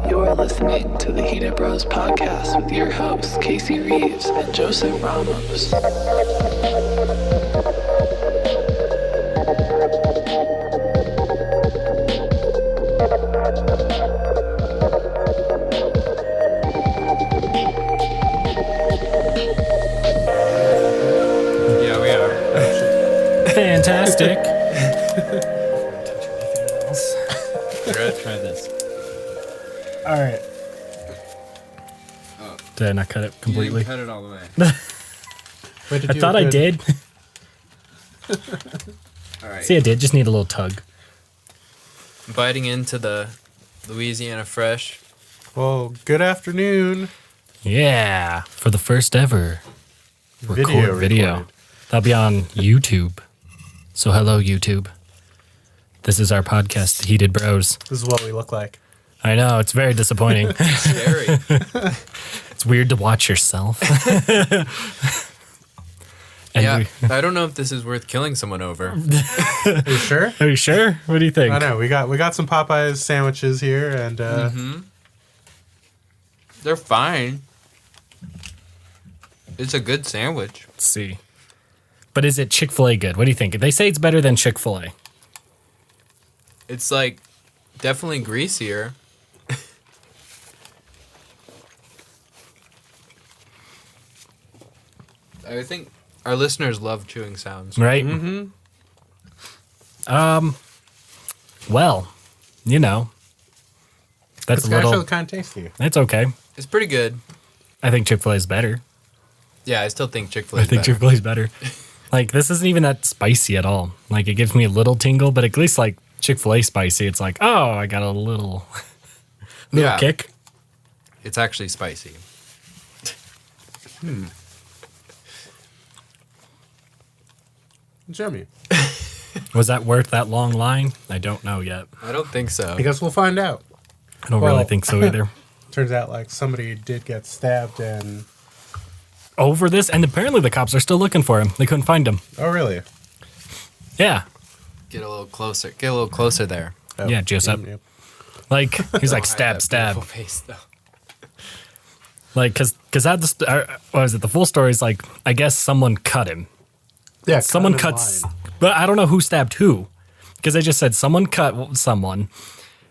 You're listening to the Heated Bros podcast with your hosts, Casey Reeves and Joseph Ramos. Yeah, we are. Fantastic. Try this. All right. Did I not cut it completely? You didn't cut it all the way. I thought I did. All right. See, I did. Just need a little tug. Biting into the Louisiana Fresh. Well, good afternoon. Yeah, for the first ever Video. That'll be on YouTube. So hello, YouTube. This is our podcast, The Heated Bros. This is what we look like. I know, it's very disappointing. Scary. It's weird to watch yourself. And Yeah, I don't know if this is worth killing someone over. Are you sure? Are you sure? What do you think? I know. We got some Popeyes sandwiches here, and They're fine. It's a good sandwich. Let's see. But is it Chick-fil-A good? What do you think? They say it's better than Chick-fil-A. It's like definitely greasier. I think our listeners love chewing sounds. Right? Well, you know, that's it's a little. actually kind of tasty. It's okay. It's pretty good. I think Chick-fil-A is better. Yeah, I still think Chick-fil-A I is think better. Chick-fil-A is better. Like, this isn't even that spicy at all. Like, it gives me a little tingle, but at least like Chick-fil-A spicy, it's like, oh, I got a little Yeah. kick. It's actually spicy. It's yummy. Was that worth that long line? I don't know yet. I don't think so. I guess we'll find out. I don't Well- really think so either. Turns out like somebody did get stabbed, and Over this, and apparently the cops are still looking for him. They couldn't find him. oh really? Yeah. Get a little closer. Get a little closer there. Oh, Yeah, Joseph. yep. Like, he's like, Don't hide stab, that beautiful stab. face, though. Like, cause what was it? The full story is like, I guess someone cut him. Yeah, Someone cut him in cuts, line. but I don't know who stabbed who. Because they just said someone cut someone,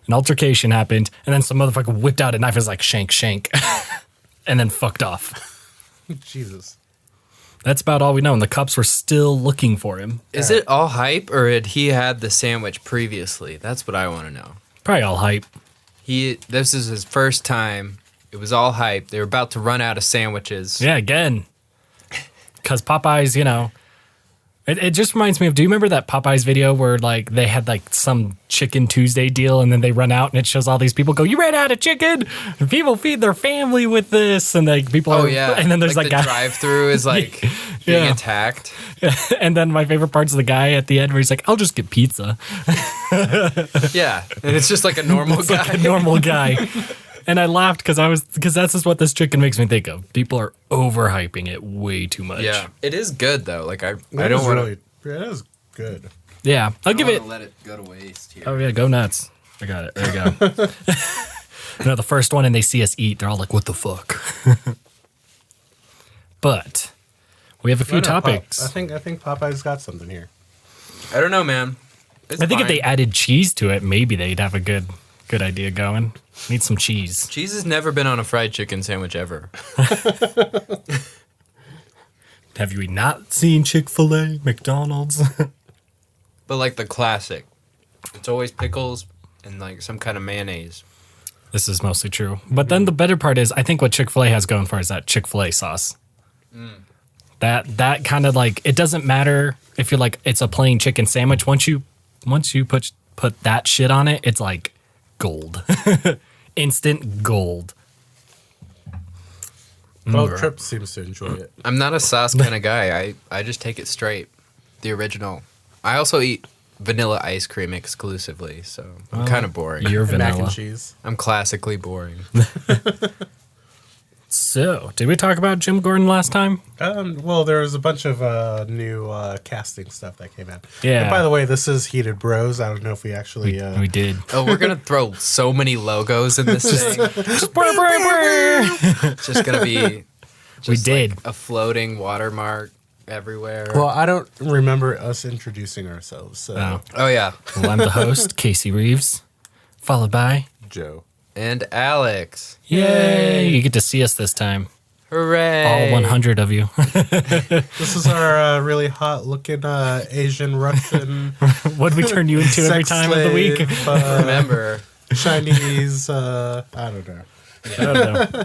an altercation happened, and then some motherfucker whipped out a knife and was like, shank, shank, and then fucked off. Jesus. That's about all we know, and the cops were still looking for him. Is it all hype, or had he had the sandwich previously? That's what I want to know. Probably all hype. This is his first time. It was all hype. They were about to run out of sandwiches. Yeah, again. Because Popeyes, you know, it just reminds me of, do you remember that Popeyes video where like they had like some Chicken Tuesday deal and then they run out and it shows all these people go, you ran out of chicken? And people feed their family with this. And like people Oh are, yeah. and then there's like like the drive-through is like being Yeah. attacked. and then my favorite part's the guy at the end where he's like, I'll just get pizza. Yeah, and it's just like a normal It's guy. like a normal guy. And I laughed because that's just what this chicken makes me think of. People are overhyping it way too much. Yeah, it is good though. Like I It don't is want really. It is good. Yeah. I'll give it. let it go to waste here. Oh yeah, go nuts. I got it. There you go. You know, the first one and they see us eat, they're all like, what the fuck? But we have a few I know, topics. I think Popeye's got something here. I don't know, man. It's I think if fine. they added cheese to it, maybe they'd have a good idea going. Need some cheese. Cheese has never been on a fried chicken sandwich ever. Have you not seen Chick-fil-A, McDonald's? But like the classic. It's always pickles and like some kind of mayonnaise. This is mostly true. But then the better part is, I think what Chick-fil-A has going for is that Chick-fil-A sauce. That kind of like, it doesn't matter if you're like, it's a plain chicken sandwich. Once you put that shit on it, it's like gold. Instant gold. Well, Trip seems to enjoy it. I'm not a sauce kind of guy. I just take it straight. The original. I also eat vanilla ice cream exclusively, so I'm kind of boring. You're And mac and vanilla. cheese. I'm classically boring. So, did we talk about Jim Gordon last time? Well, there was a bunch of new casting stuff that came out. Yeah. And by the way, this is Heated Bros. I don't know if we actually. We did. Oh, we're gonna throw so many logos in this thing. It's just gonna be. Just did. like a floating watermark everywhere. Well, I don't remember us introducing ourselves. So, Oh. Oh yeah, Well, I'm the host, Casey Reeves, followed by... Joe. and Alex. Yay! You get to see us this time. Hooray! All 100 of you. This is our really hot looking Asian Russian What do we turn you into every sex time of the week? slave, Remember, Chinese. I don't know. I don't know.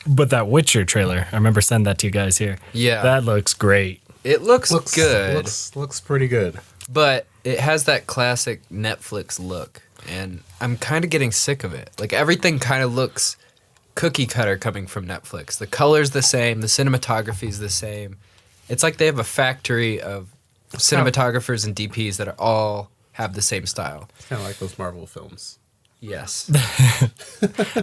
But that Witcher trailer, I remember sending that to you guys here. Yeah. That looks great. it looks good, Looks pretty good. but it has that classic Netflix look, and I'm kind of getting sick of it. Like everything kind of looks cookie cutter coming from Netflix. The color's the same, the cinematography's the same. It's like they have a factory of cinematographers and DPs that are all have the same style. Kind of like those Marvel films. Yes.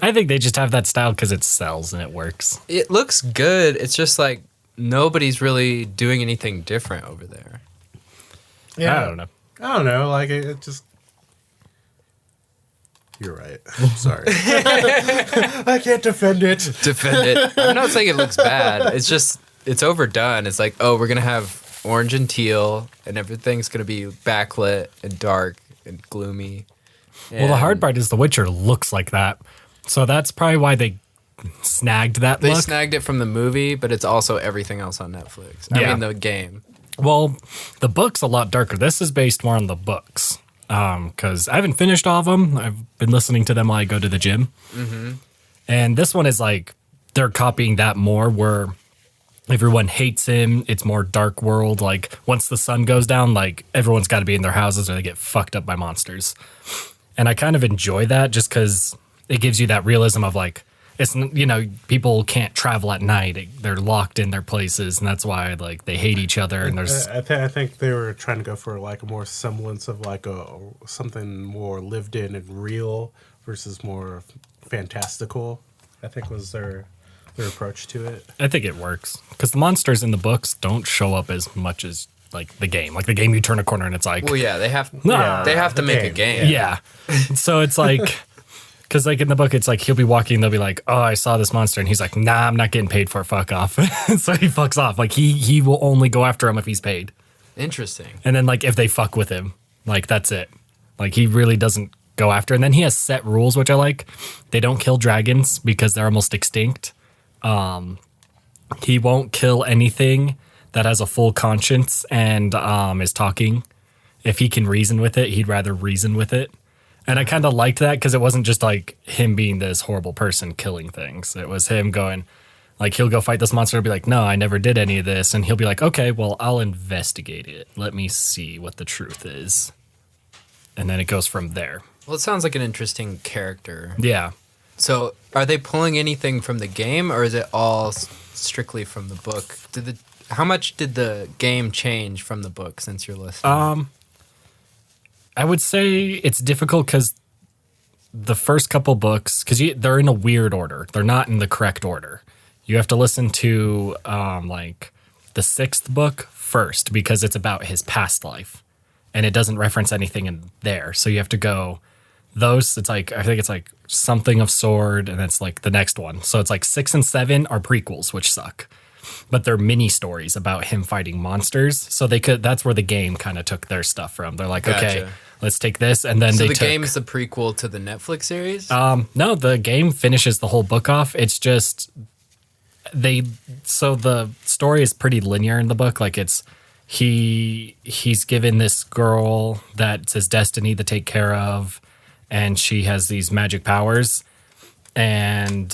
I think they just have that style because it sells and it works. It looks good. It's just like nobody's really doing anything different over there. Yeah, I don't know. I don't know. Like it just. You're right. I'm sorry. I can't defend it. Defend it. I'm not saying it looks bad. It's just it's overdone. It's like, oh, we're gonna have orange and teal, and everything's gonna be backlit and dark and gloomy. Well, the hard And part is The Witcher looks like that. So that's probably why they snagged that they look. snagged it from the movie, but it's also everything else on Netflix. I Yeah. mean, the game. Well, the book's a lot darker. This is based more on the books. Because I haven't finished all of them. I've been listening to them while I go to the gym. Mm-hmm. And this one is like, they're copying that more where everyone hates him. It's more dark world. Like, once the sun goes down, like, everyone's got to be in their houses or they get fucked up by monsters. And I kind of enjoy that just because it gives you that realism of like, it's, you know, people can't travel at night. They're locked in their places. And that's why, like, they hate each other. And there's, I think they were trying to go for like a more semblance of like something more lived in and real versus more fantastical. I think was their approach to it. I think it works because the monsters in the books don't show up as much as like the game. Like the game, you turn a corner and it's like, Well, yeah, they have. Nah, they have to the make a game. game. yeah. So it's like, because like in the book, it's like he'll be walking, they'll be like, oh, I saw this monster, and he's like, nah, I'm not getting paid for it. Fuck off. So he fucks off. Like he will only go after him if he's paid, Interesting. and then like if they fuck with him, like that's it. Like he really doesn't go after. And then he has set rules, which I like. They don't kill dragons because they're almost extinct. He won't kill anything that has a full conscience and is talking. If he can reason with it, he'd rather reason with it. And I kind of liked that because it wasn't just like him being this horrible person killing things. It was him going, like, he'll go fight this monster and be like, no, I never did any of this. And he'll be like, okay, well, I'll investigate it. Let me see what the truth is. And then it goes from there. Well, it sounds like an interesting character. Yeah. So, are they pulling anything from the game, or is it all strictly from the book? How much did the game change from the book since you're listening? I would say it's difficult because the first couple books, because they're in a weird order. They're not in the correct order. You have to listen to like the 6th book first because it's about his past life, and it doesn't reference anything in there. So you have to go those. It's like, I think it's like Something of Sword, and it's like the next one. So it's like 6 and 7 are prequels, which suck. But they're mini stories about him fighting monsters. So they could. That's where the game kind of took their stuff from. They're like, okay, Gotcha. let's take this, and then So they the took. game's the prequel to the Netflix series? No, the game finishes the whole book off. It's just so the story is pretty linear in the book. Like it's he's given this girl that's his destiny to take care of, and she has these magic powers. And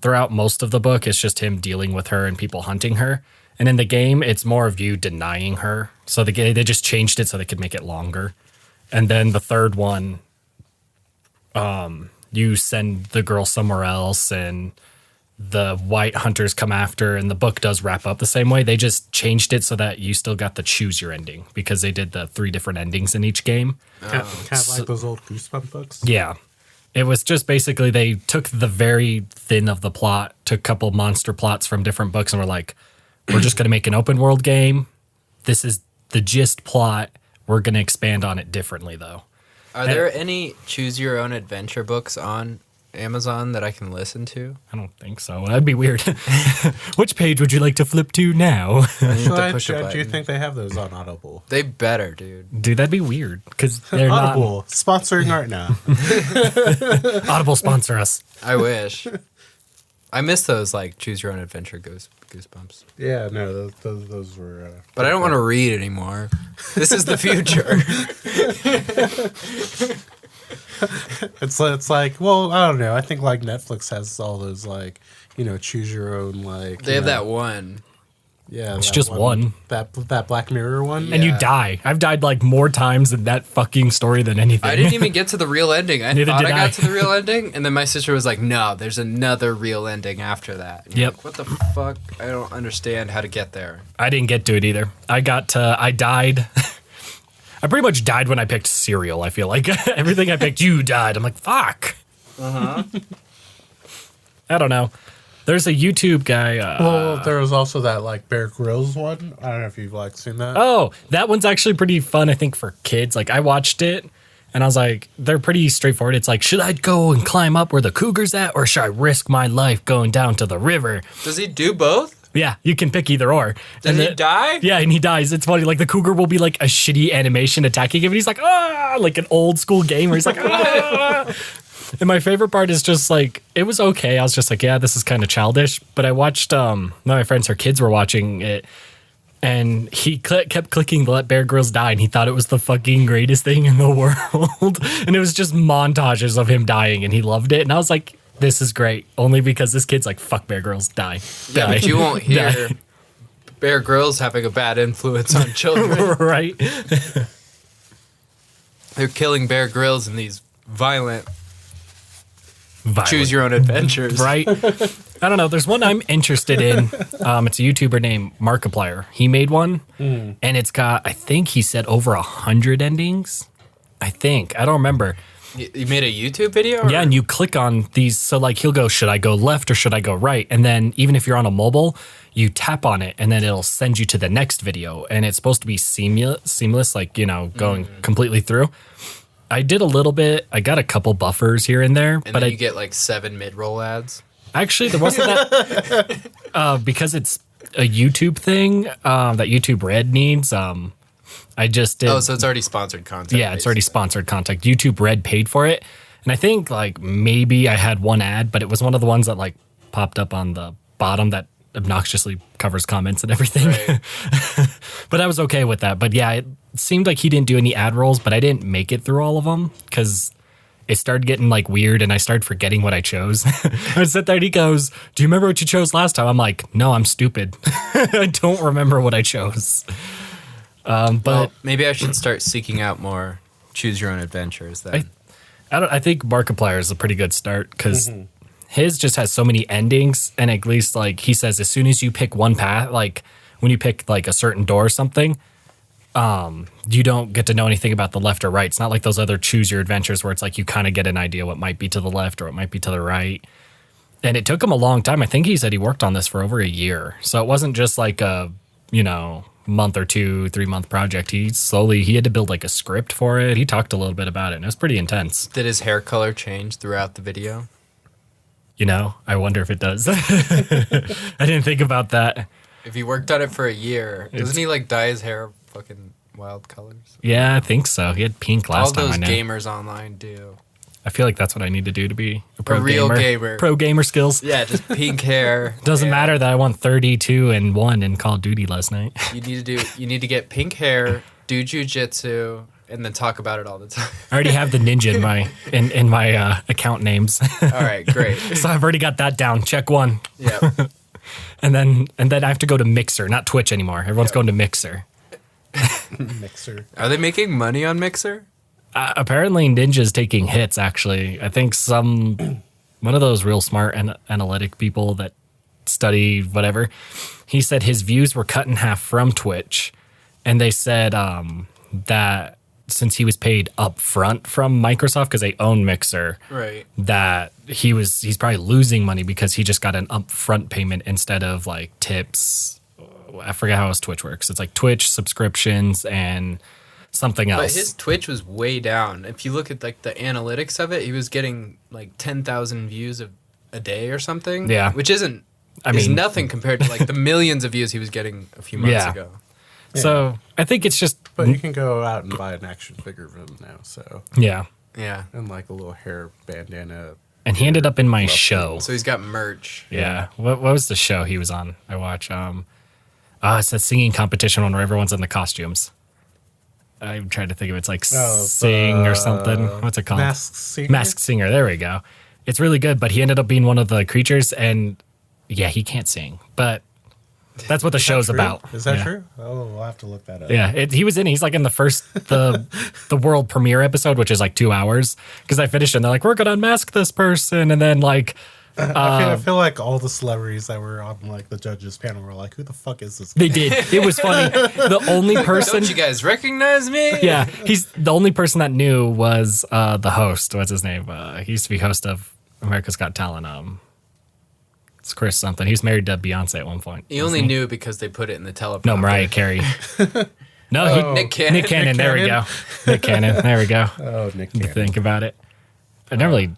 throughout most of the book, it's just him dealing with her and people hunting her. And in the game, it's more of you denying her. So they just changed it so they could make it longer. And then the third one, you send the girl somewhere else, and the white hunters come after. And the book does wrap up the same way. They just changed it so that you still got to choose your ending because they did the 3 different endings in each game. Kind of like those old Goosebump books. Yeah. It was just basically they took the very thin of the plot, took a couple monster plots from different books, and were like, we're just going to make an open world game. This is the gist plot. We're going to expand on it differently, though. Are there any choose your own adventure books on Amazon that I can listen to? I don't think so. That'd be weird. Which page would you like to flip to now? I need to push a Do you button. think they have those on Audible? They better, dude. Dude, that'd be weird because they're Audible sponsoring art now. not Audible sponsor us. I wish. I miss those like choose your own adventure goosebumps. Yeah, no, those were. But I don't want to read anymore. This is the future. It's like, well, I don't know. I think like Netflix has all those like, choose your own like. They have that one. Yeah, It's that just one. That Black Mirror one. And you Yeah. die. I've died like more times in that fucking story than anything. I didn't even get to the real ending. I Neither thought did I I. got to the real ending, and then my sister was like, "No, there's another real ending after that." And you're Yep. like, what the fuck? I don't understand how to get there. I didn't get to it either. I died. I pretty much died when I picked cereal, I feel like. Everything I picked, you died. I'm like, fuck. I don't know. There's a YouTube guy. Well, there was also that like Bear Grylls one. I don't know if you've like seen that. Oh, that one's actually pretty fun, I think, for kids. Like, I watched it, and I was like, they're pretty straightforward. It's like, should I go and climb up where the cougar's at, or should I risk my life going down to the river? Does he do both? Yeah, you can pick either or. Does he die? Yeah, and he dies. It's funny. Like, the cougar will be like a shitty animation attacking him, and he's like, ah, like an old school game where he's like, ah. And my favorite part is just like, it was okay. I was just like, yeah, this is kind of childish. But I watched, one of my friends, her kids were watching it, and he kept clicking to let Bear Grylls die, and he thought it was the fucking greatest thing in the world. And it was just montages of him dying, and he loved it. And I was like, this is great. Only because this kid's like, fuck Bear Grylls, die. Yeah, Die. but you won't hear Die. Bear Grylls having a bad influence on children. Right? They're killing Bear Grylls in these violent Violent. choose your own adventures. Right? I don't know. There's one I'm interested in. It's a YouTuber named Markiplier. He made one, and it's got, I think he said over 100 endings. I think. I don't remember. You made a YouTube video? Or? Yeah, and you click on these. So, like, he'll go, should I go left or should I go right? And then even if you're on a mobile, you tap on it, and then it'll send you to the next video. And it's supposed to be seamless, like, going completely through. I did a little bit. I got a couple buffers here and there. And but then you get like 7 mid-roll ads. Actually, there wasn't that because it's a YouTube thing that YouTube Red needs. I just did. Oh, so it's already sponsored content. yeah, it's already sponsored content. YouTube Red paid for it, and I think like maybe I had one ad, but it was one of the ones that like popped up on the bottom that obnoxiously covers comments and everything. Right. But I was okay with that. But yeah, it seemed like he didn't do any ad rolls, but I didn't make it through all of them because it started getting like weird and I started forgetting what I chose. I would sit there and he goes, do you remember what you chose last time? I'm like, no, I'm stupid. I don't remember what I chose. But Well, maybe I should start seeking out more choose your own adventures then. I think Markiplier is a pretty good start because his just has so many endings, and at least like he says, as soon as you pick one path, like when you pick like a certain door or something, you don't get to know anything about the left or right. It's not like those other choose your adventures where it's like you kind of get an idea what might be to the left or what might be to the right. And it took him a long time. I think he said he worked on this for over a year, so it wasn't just like a month or 2-3 month project. He had to build like a script for it. He talked a little bit about it, and it was pretty intense. Did his hair color change throughout the video? I wonder if it does. I didn't think about that. If he worked on it for a year, doesn't he like dye his hair fucking wild colors? Yeah, I think so. He had pink All last time. those I know. gamers online do. I feel like that's what I need to do to be a pro real gamer. Pro gamer skills. Yeah, just pink hair. Doesn't Yeah. matter that I won 32-1 in Call of Duty last night. You need to get pink hair, do jujitsu, and then talk about it all the time. I already have the ninja in my account names, All right, great. so I've already got that down. Check one, Yeah. and then I have to go to Mixer, not Twitch anymore. Everyone's going to Mixer. Mixer. Are they making money on Mixer? Apparently, Ninja's taking hits. Actually, I think one of those real smart and analytic people that study whatever. He said his views were cut in half from Twitch, and they said that since he was paid up front from Microsoft because they own Mixer, Right. that he's probably losing money because he just got an upfront payment instead of like tips. I forget how else Twitch works. It's like Twitch subscriptions and something else. But his Twitch was way down. If you look at like the analytics of it, he was getting like 10,000 views a day or something. Yeah. Which is nothing compared to like the millions of views he was getting a few months ago. So I think it's just, But you can go out and buy an action figure of him now. So yeah. Yeah. and like a little hair bandana. And he ended up in my show. So he's got merch. Yeah. What was the show he was on? I watch. It's that singing competition one where everyone's in the costumes. I'm trying to think of it. It's like Sing or something. What's it called? Masked Singer. Masked Singer. There we go. It's really good, but he ended up being one of the creatures, and yeah, he can't sing, but that's what the show's about. Is that Yeah. true? Oh, we'll have to look that up. Yeah, he's like in the first the world premiere episode, which is like 2 hours. Because I finished it, and they're like, we're gonna unmask this person, and then like, I feel like all the celebrities that were on like the judges panel were like, "Who the fuck is this guy?" they did. It was funny. The only person, Don't you guys recognize me? yeah, he's the only person that knew was the host. What's his name? He used to be host of America's Got Talent. It's Chris something. He was married to Beyonce at one point. He only knew because they put it in the teleprompter. No, Mariah Carey. No, Nick Cannon. Nick Cannon. There we go. Nick Cannon. There we go. Oh, Nick You Cannon. think about it. I never really,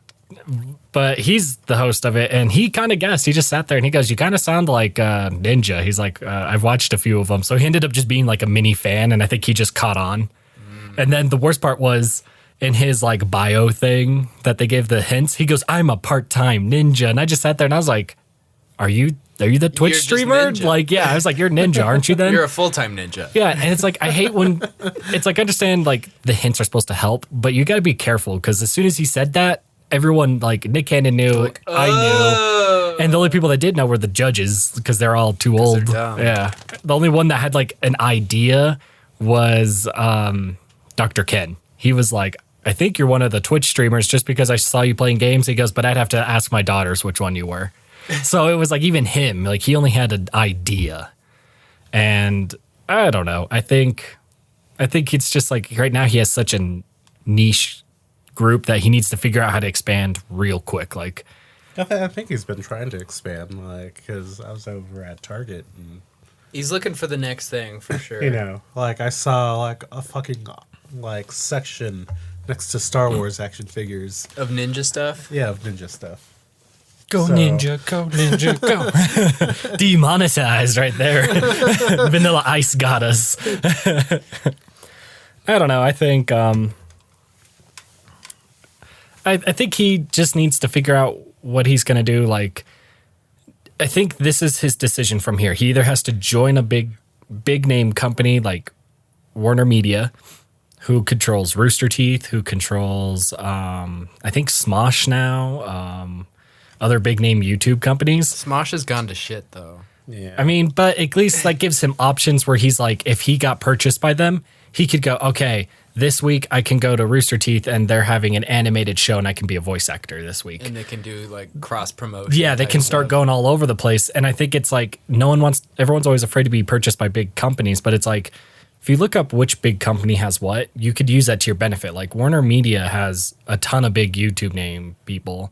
but he's the host of it, and he kind of guessed. He just sat there and he goes, "You kind of sound like Ninja." He's like, "I've watched a few of them," so he ended up just being like a mini fan, and I think he just caught on. And then the worst part was in his like bio thing that they gave the hints. He goes, "I'm a part-time ninja," and I just sat there and I was like, "Are you the Twitch just streamer?" Ninja. Like, yeah, I was like, "You're ninja, aren't you?" Then You're a full-time ninja. yeah, and it's like I hate when it's like I understand like the hints are supposed to help, but you got to be careful because as soon as he said that, everyone like Nick Cannon knew, I knew, and the only people that did know were the judges because they're all too old. they're dumb. Yeah, the only one that had like an idea was Dr. Ken. He was like, "I think you're one of the Twitch streamers just because I saw you playing games." He goes, "But I'd have to ask my daughters which one you were." So it was like even him, like he only had an idea. And I don't know. I think it's just like right now he has such a niche group that he needs to figure out how to expand real quick. Like, I think he's been trying to expand, like, because I was over at Target and, He's looking for the next thing for sure. you know, like I saw like a fucking like section next to Star Wars action figures. Of ninja stuff. Yeah, of ninja stuff. go So- ninja, go. Demonetized right there. Vanilla Ice got us. I don't know. I think I think he just needs to figure out what he's going to do. Like, I think this is his decision from here. He either has to join a big name company like Warner Media, who controls Rooster Teeth, who controls, I think Smosh now, other big name YouTube companies. Smosh has gone to shit though. Yeah. I mean, but at least that gives him options where he's like, if he got purchased by them, he could go, okay, this week I can go to Rooster Teeth and they're having an animated show and I can be a voice actor this week. And they can do like cross promotion. Yeah, they can start going all over the place. And I think it's like everyone's always afraid to be purchased by big companies, but it's like, if you look up which big company has what, you could use that to your benefit. Like Warner Media has a ton of big YouTube name people.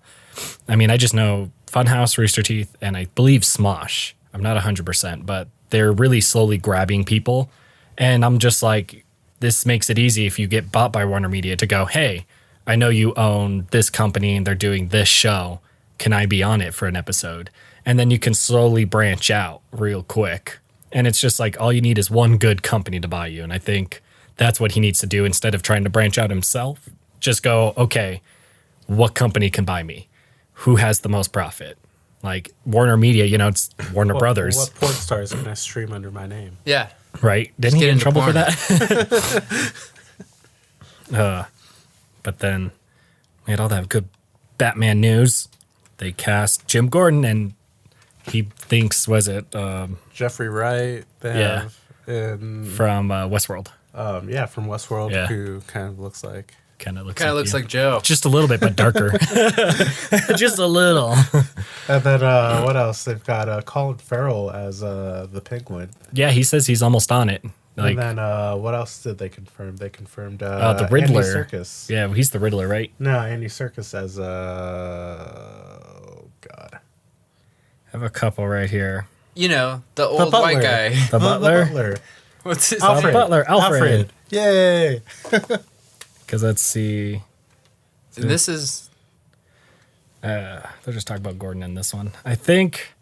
I mean, I just know Funhouse, Rooster Teeth, and I believe Smosh. I'm not 100%, but they're really slowly grabbing people. And I'm just like, this makes it easy if you get bought by Warner Media to go, hey, I know you own this company and they're doing this show. Can I be on it for an episode? And then you can slowly branch out real quick. And it's just like all you need is one good company to buy you. And I think that's what he needs to do instead of trying to branch out himself. Just go, okay, what company can buy me? Who has the most profit? Like Warner Media, it's Warner Brothers, What porn stars can I stream under my name? Yeah. right? Didn't he get get in into trouble for porn. that? But then we had all that good Batman news. They cast Jim Gordon, and he thinks, was it Jeffrey Wright. They Yeah. have and from Westworld? from Westworld, Yeah. who kind of looks like. Kind of looks Looks you. like Joe. Just a little bit, but darker. Just a little. And then what else? They've got Colin Farrell as the Penguin. Yeah, he says he's almost on it. Like, and then what else did they confirm? They confirmed the Riddler. Andy Serkis. yeah, he's the Riddler, right? No, Andy Serkis as oh god, I have a couple right here. You know, the old white guy. The Butler. What's his Alfred. name? Butler, Alfred. Yay! Because let's see. And this is They're just talking about Gordon in this one. I think,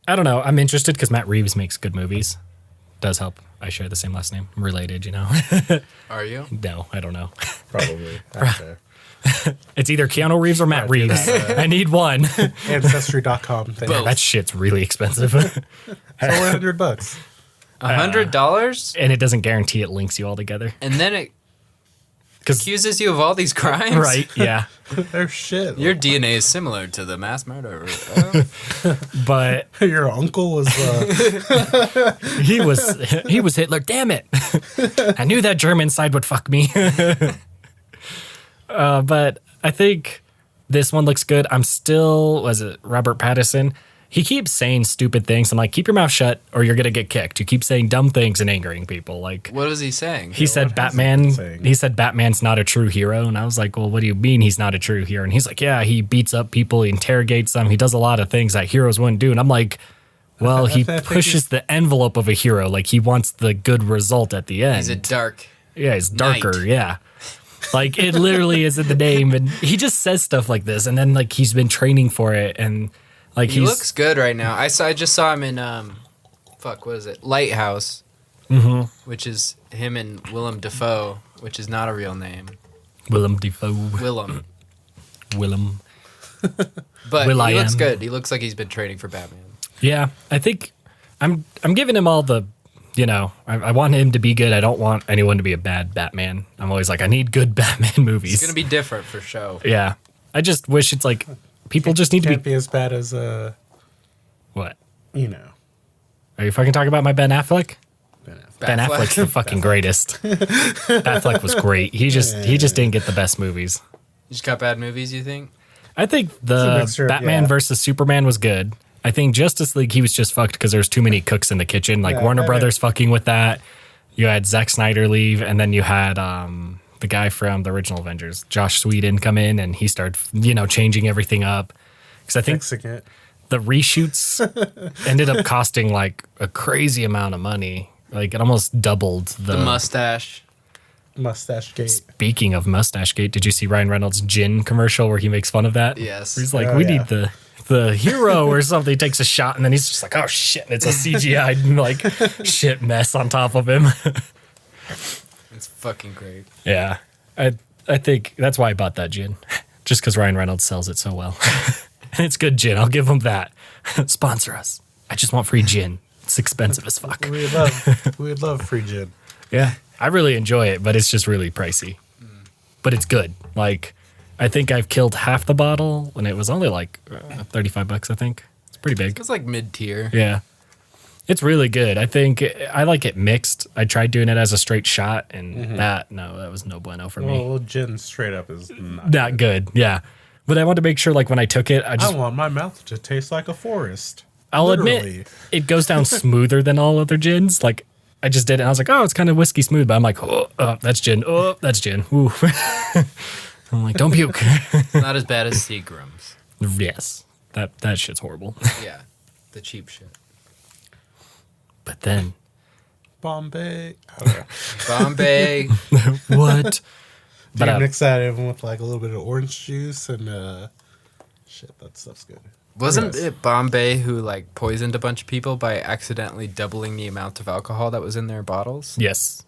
I don't know. I'm interested because Matt Reeves makes good movies. Does help. I share the same last name. I'm related, you know. Are you? No, I don't know. Probably. Okay. It's either Keanu Reeves or Matt Reeves. I need one. Ancestry.com thing. Both. That shit's really expensive. It's only $100. $100, And it doesn't guarantee it links you all together. and then it 'Cause- accuses you of all these crimes. Right, yeah. They're shit. Your DNA is similar to the mass murderer. But Your uncle was he was Hitler. Damn it. I knew that German side would fuck me. But I think this one looks good. I'm still, was it Robert Pattinson? He keeps saying stupid things. I'm like, keep your mouth shut or you're going to get kicked. You keep saying dumb things and angering people. Like, What is he saying? he said what has he Batman, been saying? he said Batman's not a true hero. And I was like, well, what do you mean he's not a true hero? And he's like, yeah, he beats up people, he interrogates them. He does a lot of things that heroes wouldn't do. And I'm like, well, he think pushes the envelope of a hero. Like he wants the good result at the end. He's a dark. Yeah, it's darker. Knight. Yeah. Like it literally is in the name. And he just says stuff like this. And then like he's been training for it. And like He looks good right now. I just saw him in what is it? Lighthouse. Which is him and Willem Dafoe, which is not a real name. Willem Dafoe. Willem. Willem. But Will.i.am. he looks good. He looks like he's been training for Batman. Yeah. I think I'm giving him all the, you know, I want him to be good. I don't want anyone to be a bad Batman. I'm always like, I need good Batman movies. It's gonna be different for show. Yeah. I just wish it's like people just need to can't be be as bad as what? you know. Are you fucking talking about my Ben Affleck? Ben Batfleck. Affleck's the fucking greatest. Affleck was great. He just didn't get the best movies. You just got bad movies, you think? I think a the mixture of- Batman yeah. versus Superman was good. I think Justice League he was just fucked because there's too many cooks in the kitchen. Like Yeah, Warner I Brothers fucking with that. You had Zack Snyder leave, and then you had the guy from the original Avengers, Josh Whedon, come in, and he started changing everything up. Because I think Fixing it. the reshoots ended up costing like a crazy amount of money. Like it almost doubled The mustache. Mustache Gate. Speaking of Mustache Gate, did you see Ryan Reynolds' gin commercial where he makes fun of that? Yes. He's like, Oh, we yeah. need the hero or something. He takes a shot and then he's just like, oh shit, it's a CGI like shit mess on top of him. It's fucking great. Yeah. I think that's why I bought that gin. Just because Ryan Reynolds sells it so well. And it's good gin. I'll give him that. Sponsor us. I just want free gin. It's expensive as fuck. We'd love free gin. Yeah. I really enjoy it, but it's just really pricey. But it's good. Like, I think I've killed half the bottle when it was only like $35, I think. It's pretty big. It's like mid tier. Yeah. It's really good. I think I like it mixed. I tried doing it as a straight shot, and that was no bueno for me. Well, gin straight up is not. Not good. Yeah. But I wanted to make sure, like, when I took it, I I want my mouth to taste like a forest. I'll Literally. admit, it goes down smoother than all other gins. Like, I just did it, and I was like, oh, it's kind of whiskey smooth. But I'm like, oh, that's gin. Oh, that's gin. Ooh. I'm like, don't puke. Not as bad as Seagram's. Yes. That shit's horrible. Yeah. The cheap shit. But then, Bombay. I don't know. Bombay. what? But But, mix that in with like a little bit of orange juice and shit. That stuff's good. Wasn't Yes. it Bombay who like poisoned a bunch of people by accidentally doubling the amount of alcohol that was in their bottles? Yes.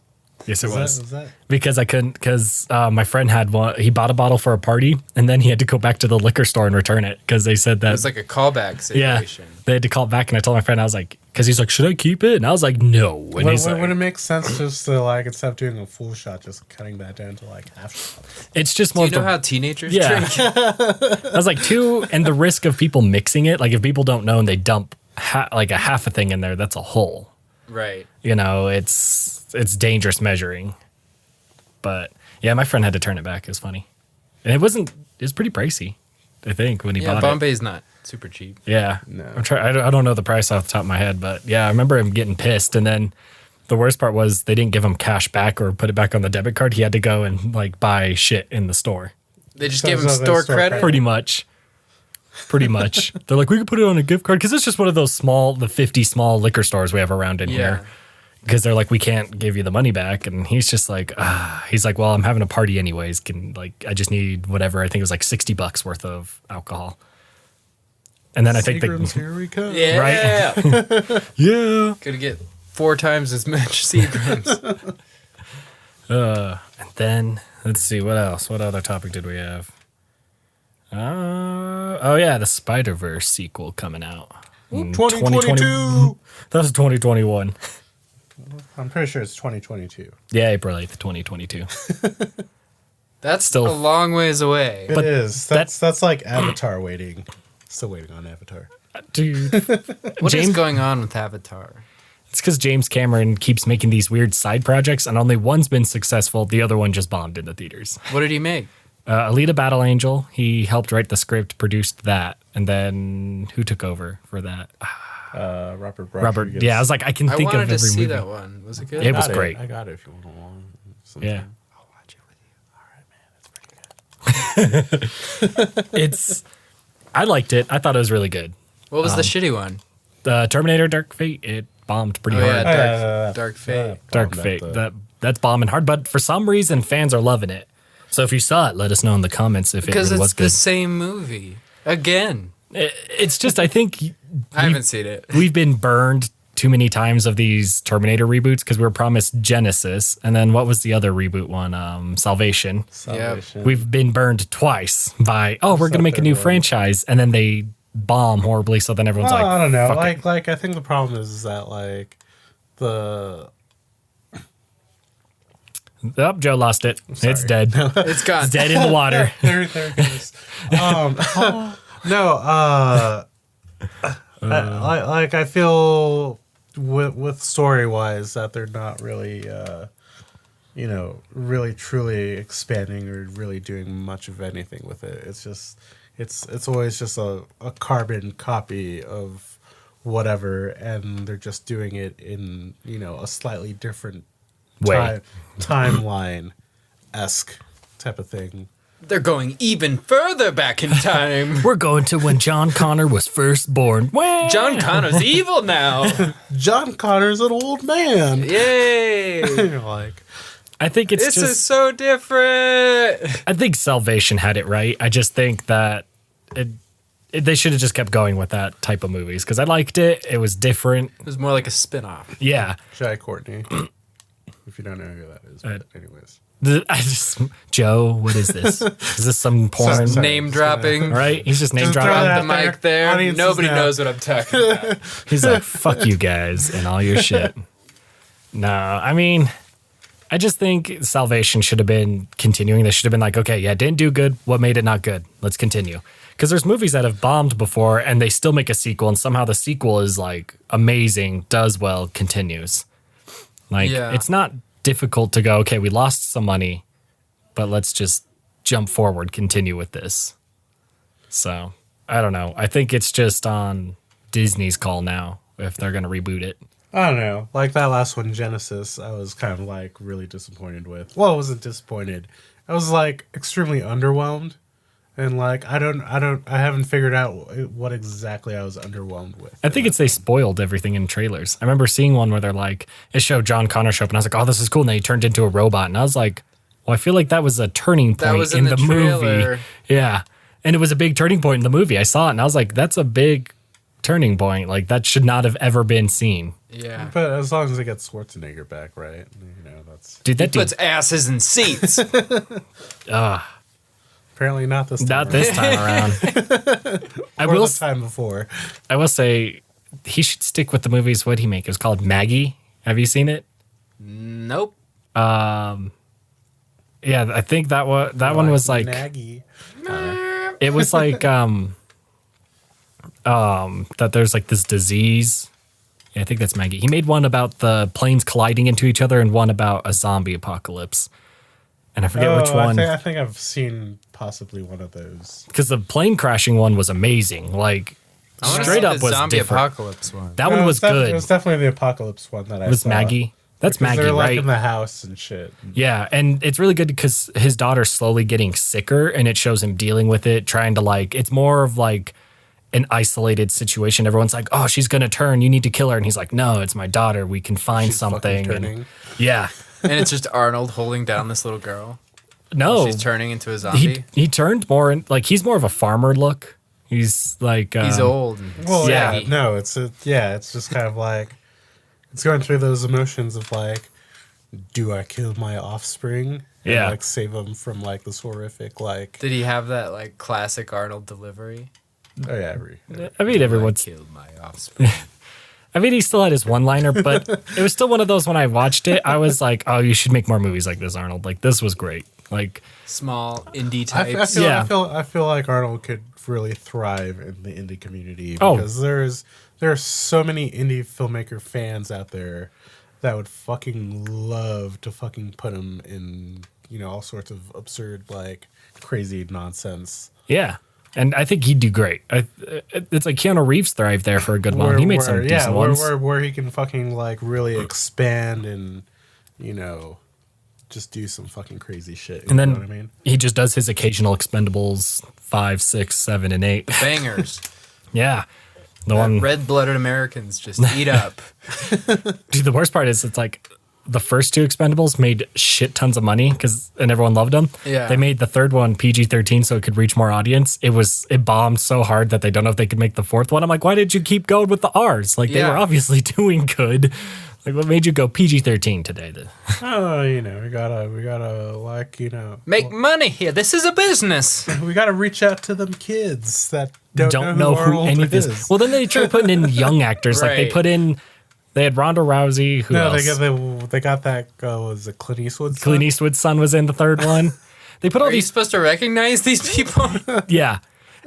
Yes, it was. Was that? Because I couldn't, because my friend had one. He bought a bottle for a party, and then he had to go back to the liquor store and return it because they said It that. was like a callback Yeah, situation. they had to call back, and I told my friend, I was like, because he's like, should I keep it? And I was like, no. And he's like, Would it make sense just to like instead of doing a full shot, just cutting that down to like half shot? it's just Do more you of know the, how teenagers Yeah. drink? I was like, two, and the risk of people mixing it. Like, if people don't know and they dump like a half a thing in there, that's a whole. Right. You know, it's dangerous measuring. But yeah, my friend had to turn it back. It was funny, and it was pretty pricey, I think, when he Yeah, bought it. Bombay's not super cheap. Yeah. No. I don't know the price off the top of my head, but yeah, I remember him getting pissed. And then The worst part was they didn't give him cash back or put it back on the debit card. He had to go and like buy shit in the store. They just So- gave him so they store store credit. Pretty much. They're like, we could put it on a gift card because it's just one of those the 50 small liquor stores we have around in Yeah. here. Because they're like, we can't give you the money back. And he's just like, he's like, well, I'm having a party anyways. I just need whatever. I think it was like $60 worth of alcohol. And then I think Seagram's, here we come. Yeah. Right? Yeah. Gonna get 4 times as much Seagrams. And then let's see what else. What other topic did we have? Oh yeah, the Spider-Verse sequel coming out. in 2022. That was 2021. I'm pretty sure it's 2022. Yeah, April 8th, 2022. That's Still- a long ways away. It is. that- That's like Avatar waiting. Still waiting on Avatar. Dude, What is James- going on with Avatar? it's because James Cameron keeps making these weird side projects, and only one's been successful. The other one just bombed in the theaters. What did he make? Alita Battle Angel. He helped write the script, produced that, and then who took over for that? Robert. Robert. Yeah, I was like, I can I think of wanted every to see movie. that one. Was it good? It was Got great. I got it if you want one. Yeah. I'll watch it with you. It's. I liked it. I thought it was really good. What was the shitty one? Terminator Dark Fate. It bombed pretty Oh yeah, hard. Dark Fate. Dark Fate. That's bombing hard, but for some reason fans are loving it. So if you saw it, let us know in the comments if Because it was it's good. the same movie again. It's just I think I haven't seen it. we've been burned too many times of these Terminator reboots because we were promised Genesis, and then what was the other reboot one? Salvation. Salvation. We've been burned twice by we're gonna make a new Something. franchise, and then they bomb horribly. So then everyone's Well, like, I don't know. "Fuck it." Like I think the problem is that like the Oh, Joe lost it. It's dead. It's gone. It's dead in the water. there it goes. No, I feel with story wise that they're not really really truly expanding or really doing much of anything with it. It's just it's always just a carbon copy of whatever, and they're just doing it in a slightly different Way. timeline esque type of thing. They're going even further back in time. We're going to when John Connor was first born. Wah! John Connor's evil now. John Connor's an old man. Yay! You're like, I think it's This just. is so different. I think Salvation had it right. I just think that they should have just kept going with that type of movies because I liked it. It was different. It was more like a spin-off. Yeah. Jai Courtney. If you don't know who that is, but anyways. Joe, what is this? Is this some porn? Sorry. Name dropping. Right? He's just name Just throw dropping. that The out mic there. there. Audiences Nobody know. knows what I'm talking about. He's like, fuck you guys and all your shit. No, I mean, I just think Salvation should have been continuing. They should have been like, okay, yeah, it didn't do good. What made it not good? Let's continue. Because there's movies that have bombed before and they still make a sequel, and somehow the sequel is like amazing, does well, continues. Like, Yeah. it's not difficult to go, okay, we lost some money, but let's just jump forward, continue with this. So, I don't know. I think it's just on Disney's call now if they're going to reboot it. I don't know. Like that last one, Genesis, I was kind of like really disappointed with. Well, I wasn't disappointed. I was like extremely underwhelmed. And like I haven't figured out what exactly I was underwhelmed with. I think it's they spoiled everything in trailers. I remember seeing one where they're like, it showed John Connor show up, and I was like, oh, this is cool. And then he turned into a robot. And I was like, well, I feel like that was a turning point That was in the movie. trailer. Yeah. And it was a big turning point in the movie. I saw it, and I was like, that's a big turning point. Like, that should not have ever been seen. Yeah. But as long as they get Schwarzenegger back, right? That's Dude, that dude, Puts asses in seats. apparently not this time. not this time around. I Or will the time before. I will say he should stick with the movies. What'd he make? It was called Maggie. Have you seen it? Nope. Yeah, I think that one was like Naggy. it was like that there's like this disease. Yeah, I think that's Maggie. He made one about the planes colliding into each other and one about a zombie apocalypse. And I forget which one. I think I've seen possibly one of those. Because the plane crashing one was amazing. Like I wanna straight see up the was zombie different. apocalypse one. That one was good. It was definitely the apocalypse one that I It was saw. Maggie. That's Because Maggie, they're like right? in the house and shit. Yeah, and it's really good because his daughter's slowly getting sicker, and it shows him dealing with it, trying to like. It's more of like an isolated situation. Everyone's like, "Oh, she's gonna turn. You need to kill her," and he's like, "No, it's my daughter. We can find She's fucking something." turning. And, yeah, And it's just Arnold holding down this little girl. no, She's turning into a zombie. he turned more in, like he's more of a farmer look. He's like He's old. And Well, yeah, saggy. no, it's just kind of like it's going through those emotions of like, do I kill my offspring? And, Yeah. like save them from like this horrific like. Did he have that like classic Arnold delivery? Oh yeah, I mean, I everyone's. killed my offspring. I mean, he still had his one-liner, but it was still one of those when I watched it, I was like, "Oh, you should make more movies like this, Arnold. Like this was great." Like, Small indie I types. feel, Yeah. I feel like Arnold could really thrive in the indie community Oh. because there are so many indie filmmaker fans out there that would fucking love to fucking put him in all sorts of absurd like crazy nonsense. yeah, and I think he'd do great. It's like Keanu Reeves thrived there for a good while. He made some decent ones. Where he can fucking like really expand and just do some fucking crazy shit. You And then know what I mean? he just does his occasional Expendables 5, 6, 7, and 8. Bangers. Yeah. The one, Red-blooded Americans just eat up. dude, the worst part is it's like the first two Expendables made shit tons of money and everyone loved them. Yeah. They made the third one PG-13 so it could reach more audience. It bombed so hard that they don't know if they could make the fourth one. I'm like, why did you keep going with the R's? Like they Yeah. were obviously doing good. Like what made you go PG-13 today? Oh, we gotta like Make money here. This is a business. we gotta reach out to them kids that Don't know who Arnold any of this. is. Well, then they tried putting in young actors. Like they Right. they had Ronda Rousey. Who No, else? they got that. Was it Clint Eastwood's son? Clint Eastwood's son was in the third one. They put all Are you these, supposed to recognize these people? yeah.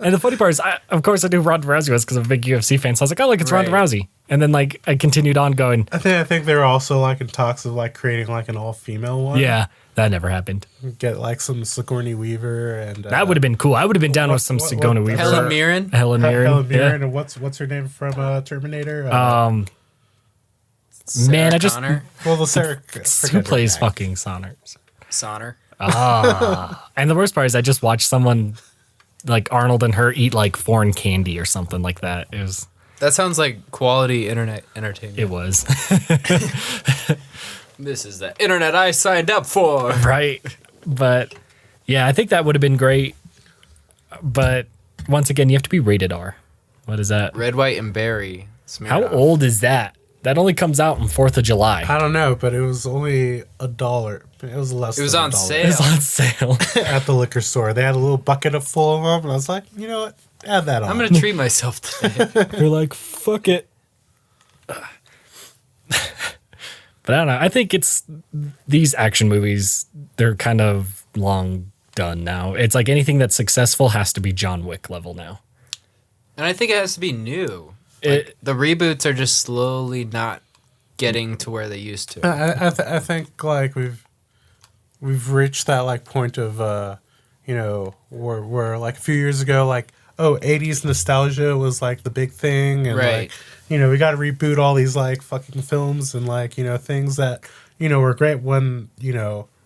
And the funny part is, of course, I knew Ronda Rousey was because I'm a big UFC fan. So I was like, oh, look, it's Ronda Right. Rousey. And then like I continued on going, I think they were also like in talks of like creating like an all female one. yeah, that never happened. Get like some Sigourney Weaver and That would have been cool. I would have been down with some what- Sigourney what- Weaver. Helen Mirren. Helen Mirren. Helen Mirren Yeah. and what's her name from Terminator? Sarah Man, I just- Connor. well, the Sarah Who plays fucking Sonners? Sonner. And the worst part is I just watched someone like Arnold and her eat like foreign candy or something like that. That sounds like quality internet entertainment. It was. This is the internet I signed up for. Right. But yeah, I think that would have been great. But once again, you have to be rated R. What is that? Red, white, and berry. How old is that? That only comes out on 4th of July. I don't know, but it was only $1. It was less. It was than on $1 sale. It's on sale. at the liquor store. They had a little bucket of full of them, and I was like, you know what? Add that on. I'm gonna treat myself today. You're like, fuck it. But I don't know. I think it's these action movies, they're kind of long done now. It's like anything that's successful has to be John Wick level now. And I think it has to be new. It, The reboots are just slowly not getting to where they used to. I think like we've reached that like point of where like a few years ago like 80s nostalgia was like the big thing, and Right. like we got to reboot all these like fucking films and like things that were great when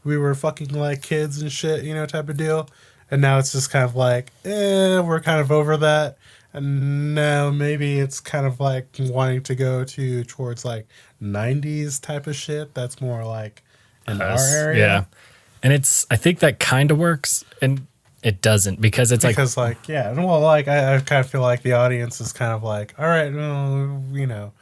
we were fucking like kids and shit type of deal, and now it's just kind of like we're kind of over that. And now maybe it's kind of like wanting to go towards like 90s type of shit. That's more like in our area. yeah. And I think that kind of works and it doesn't because it's like, Because like, yeah, well, like I kind of feel like the audience is kind of like, all right, well,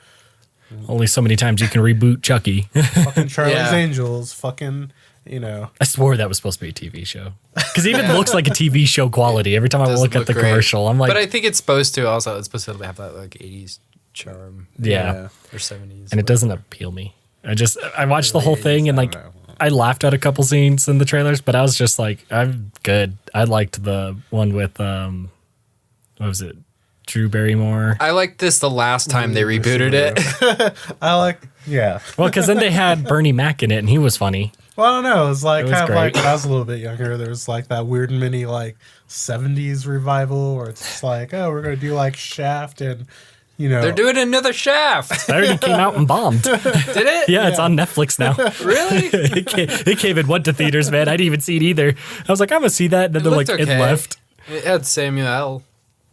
only so many times you can reboot Chucky. fucking Charlie's Yeah. Angels, fucking, I swore that was supposed to be a TV show. Because it even looks like a TV show quality every time I Doesn't look at look the great. commercial. I'm like, But I think it's supposed to also. It's supposed to have that like 80s charm yeah. or 70s. And it doesn't appeal me. I watched the whole thing and like I don't know. I laughed at a couple scenes in the trailers, but I was just like, I'm good. I liked the one with what was it? Drew Barrymore. I liked this the last time they rebooted it. I like, yeah. Well, because then they had Bernie Mac in it and he was funny. Well, I don't know. It was like It was kind of like great. when I was a little bit younger. There was like that weird mini like 70s revival where it's just like, oh, we're gonna do like Shaft and You know, They're doing another Shaft. That already came out and bombed. Did it? Yeah, it's on Netflix now. Really? It came and went to theaters, man. I didn't even see it either. I was like, I'm gonna see that. And then looked it okay. left. It had Samuel.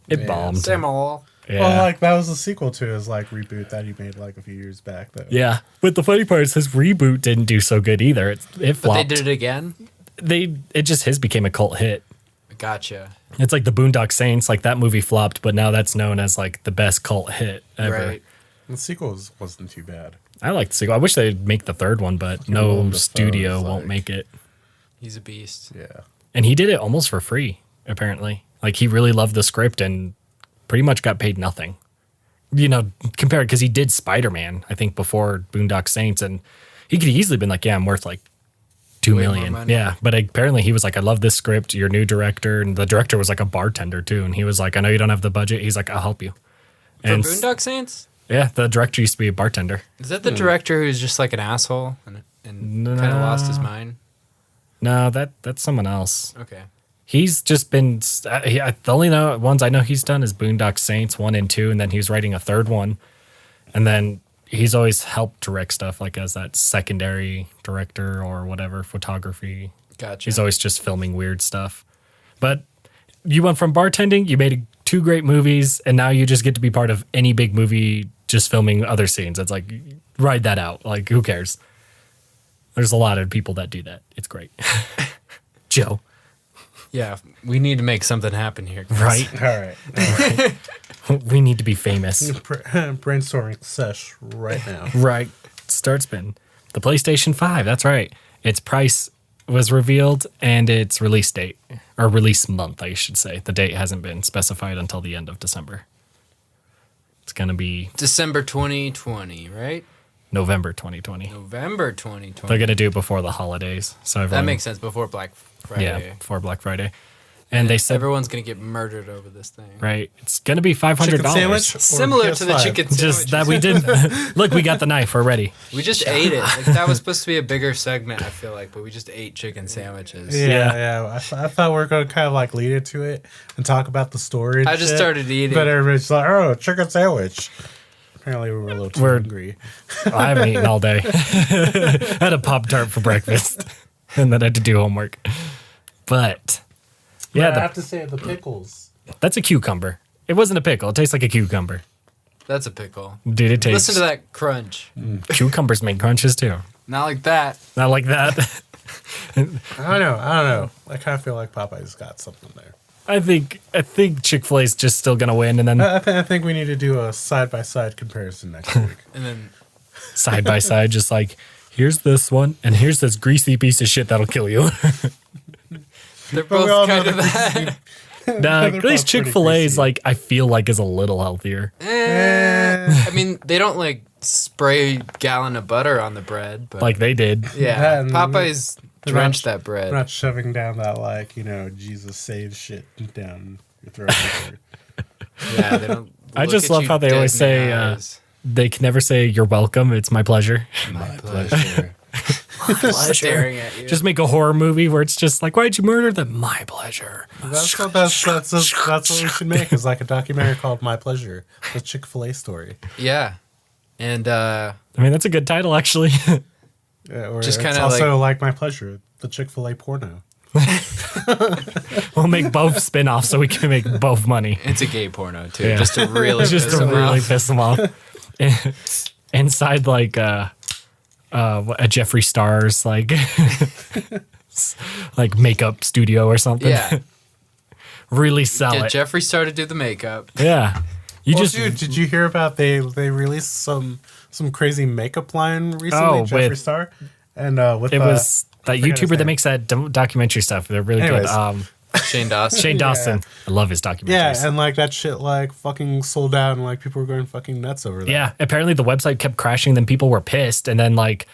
It bombed. Samuel. Yeah. well, like that was a sequel to his like reboot that he made like a few years back, though. Yeah, but the funny part is his reboot didn't do so good either. It But flopped. they did it again? His became a cult hit. Gotcha. It's like the Boondock Saints, like that movie flopped, but now that's known as like the best cult hit ever. Right. The sequel wasn't too bad. I like the sequel. I wish they'd make the third one, but no Willem Dafoe studio is won't like- make it. He's a beast. Yeah. And he did it almost for free, apparently. Like he really loved the script and pretty much got paid nothing. You know, compared because he did Spider-Man, I think, before Boondock Saints, and he could easily been like, yeah, I'm worth like $2 Way more million. money. Yeah, but apparently he was like, I love this script. You're new director, and the director was like a bartender too, and he was like, I know you don't have the budget. He's like, I'll help you. For And Boondock Saints? yeah, the director used to be a bartender. Is that the director who's just like an asshole and kind of lost his mind? No, that's someone else. Okay. He's just been the only ones I know he's done is Boondock Saints 1 and 2, and then he's writing a third one, and then he's always helped direct stuff like as that secondary director or whatever photography. Gotcha. He's always just filming weird stuff. But you went from bartending, you made 2 great movies, and now you just get to be part of any big movie, just filming other scenes. It's like ride that out. Like who cares? There's a lot of people that do that. It's great. Joe. Yeah, we need to make something happen here. guys. Right? All right. We need to be famous. Brainstorming sesh right now. Right. Start spin. The PlayStation 5, that's right. Its price was revealed and its release date, or release month, I should say. The date hasn't been specified until the end of December. It's going to be December 2020, right? November 2020. November 2020. They're going to do it before the holidays. So That everyone, makes sense, before Black Friday. Yeah, before Black Friday. And they said, Everyone's going to get murdered over this thing. right, it's going to be $500. Chicken sandwich? Or Similar to the PS5? chicken Just sandwiches. that we did. Look, we got the knife. We're ready. We just ate it. Like, that was supposed to be a bigger segment, I feel like, but we just ate chicken sandwiches. Yeah. I thought we were going to kind of like lead into it and talk about the story. and I just shit, started eating. But everybody's like, oh, chicken sandwich. Apparently, we were a little too hungry. I haven't eaten all day. I had a Pop-Tart for breakfast. And then I had to do homework. But, yeah, But I have to say, the pickles. that's a cucumber. It wasn't a pickle. It tastes like a cucumber. That's a pickle. Dude, it tastes... Listen to that crunch. Cucumbers make crunches, too. Not like that. Not like that. I don't know. I kind of feel like Popeye's got something there. I think Chick-fil-A is just still going to win. And then I think we need to do a side-by-side comparison next week. And then side by side, just like, here's this one. And here's this greasy piece of shit that'll kill you. they're But we all both know kind of that that. Nah, They're at least both pretty Chick-fil-A is greasy. like, I feel like is a little healthier. I mean, they don't like spray a gallon of butter on the bread, but Like they did. yeah, That and- Popeyes They're drenched not- that bread. We're not shoving down that, like, Jesus saves shit down your throat. Yeah, they don't. I look just at love you how they dead always in the say, eyes. They can never say, you're welcome. It's my pleasure. My pleasure. Staring at you. Just make a horror movie where it's just like, why'd you murder them? My pleasure. That's what we should make, is like a documentary called My Pleasure, the Chick-fil-A story. Yeah, and I mean, that's a good title, actually. Or Just it's kinda also like My Pleasure, the Chick-fil-A porno. We'll make both spin-offs so we can make both money. it's a gay porno too, Yeah. just to really Just piss to them really off. piss them off. Inside, like, a Jeffree Star's, like, like makeup studio or something. Yeah, Really sell get it. Jeffrey started to do the makeup. Yeah. You Well, just... dude, did you hear about they released some crazy makeup line recently, Oh, Jeffree with- Star? And with It was that forget his YouTuber that name. makes that documentary stuff. They're really Anyways. good. Shane Dawson. Shane Dawson. I love his documentaries. Yeah, and like that shit like fucking sold out and like people were going fucking nuts over that. Yeah, apparently the website kept crashing, then people were pissed, and then like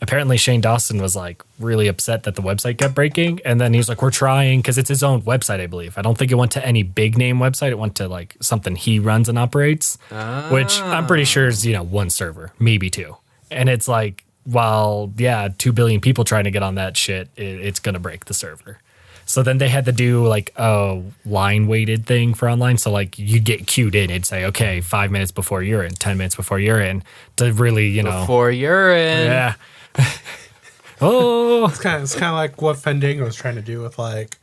apparently Shane Dawson was like really upset that the website kept breaking, and then he was like, we're trying, because it's his own website, I believe. I don't think it went to any big name website. It went to like something he runs and operates, which I'm pretty sure is, one server, maybe two. And it's like, while 2 billion people trying to get on that shit, it's gonna break the server. So then they had to do like a line weighted thing for online. So like you'd get queued in. It'd say, okay, 5 minutes before you're in, 10 minutes before you're in, to really, you know. Before you're in. Yeah. Oh. It's kind of like what Fandango was trying to do with like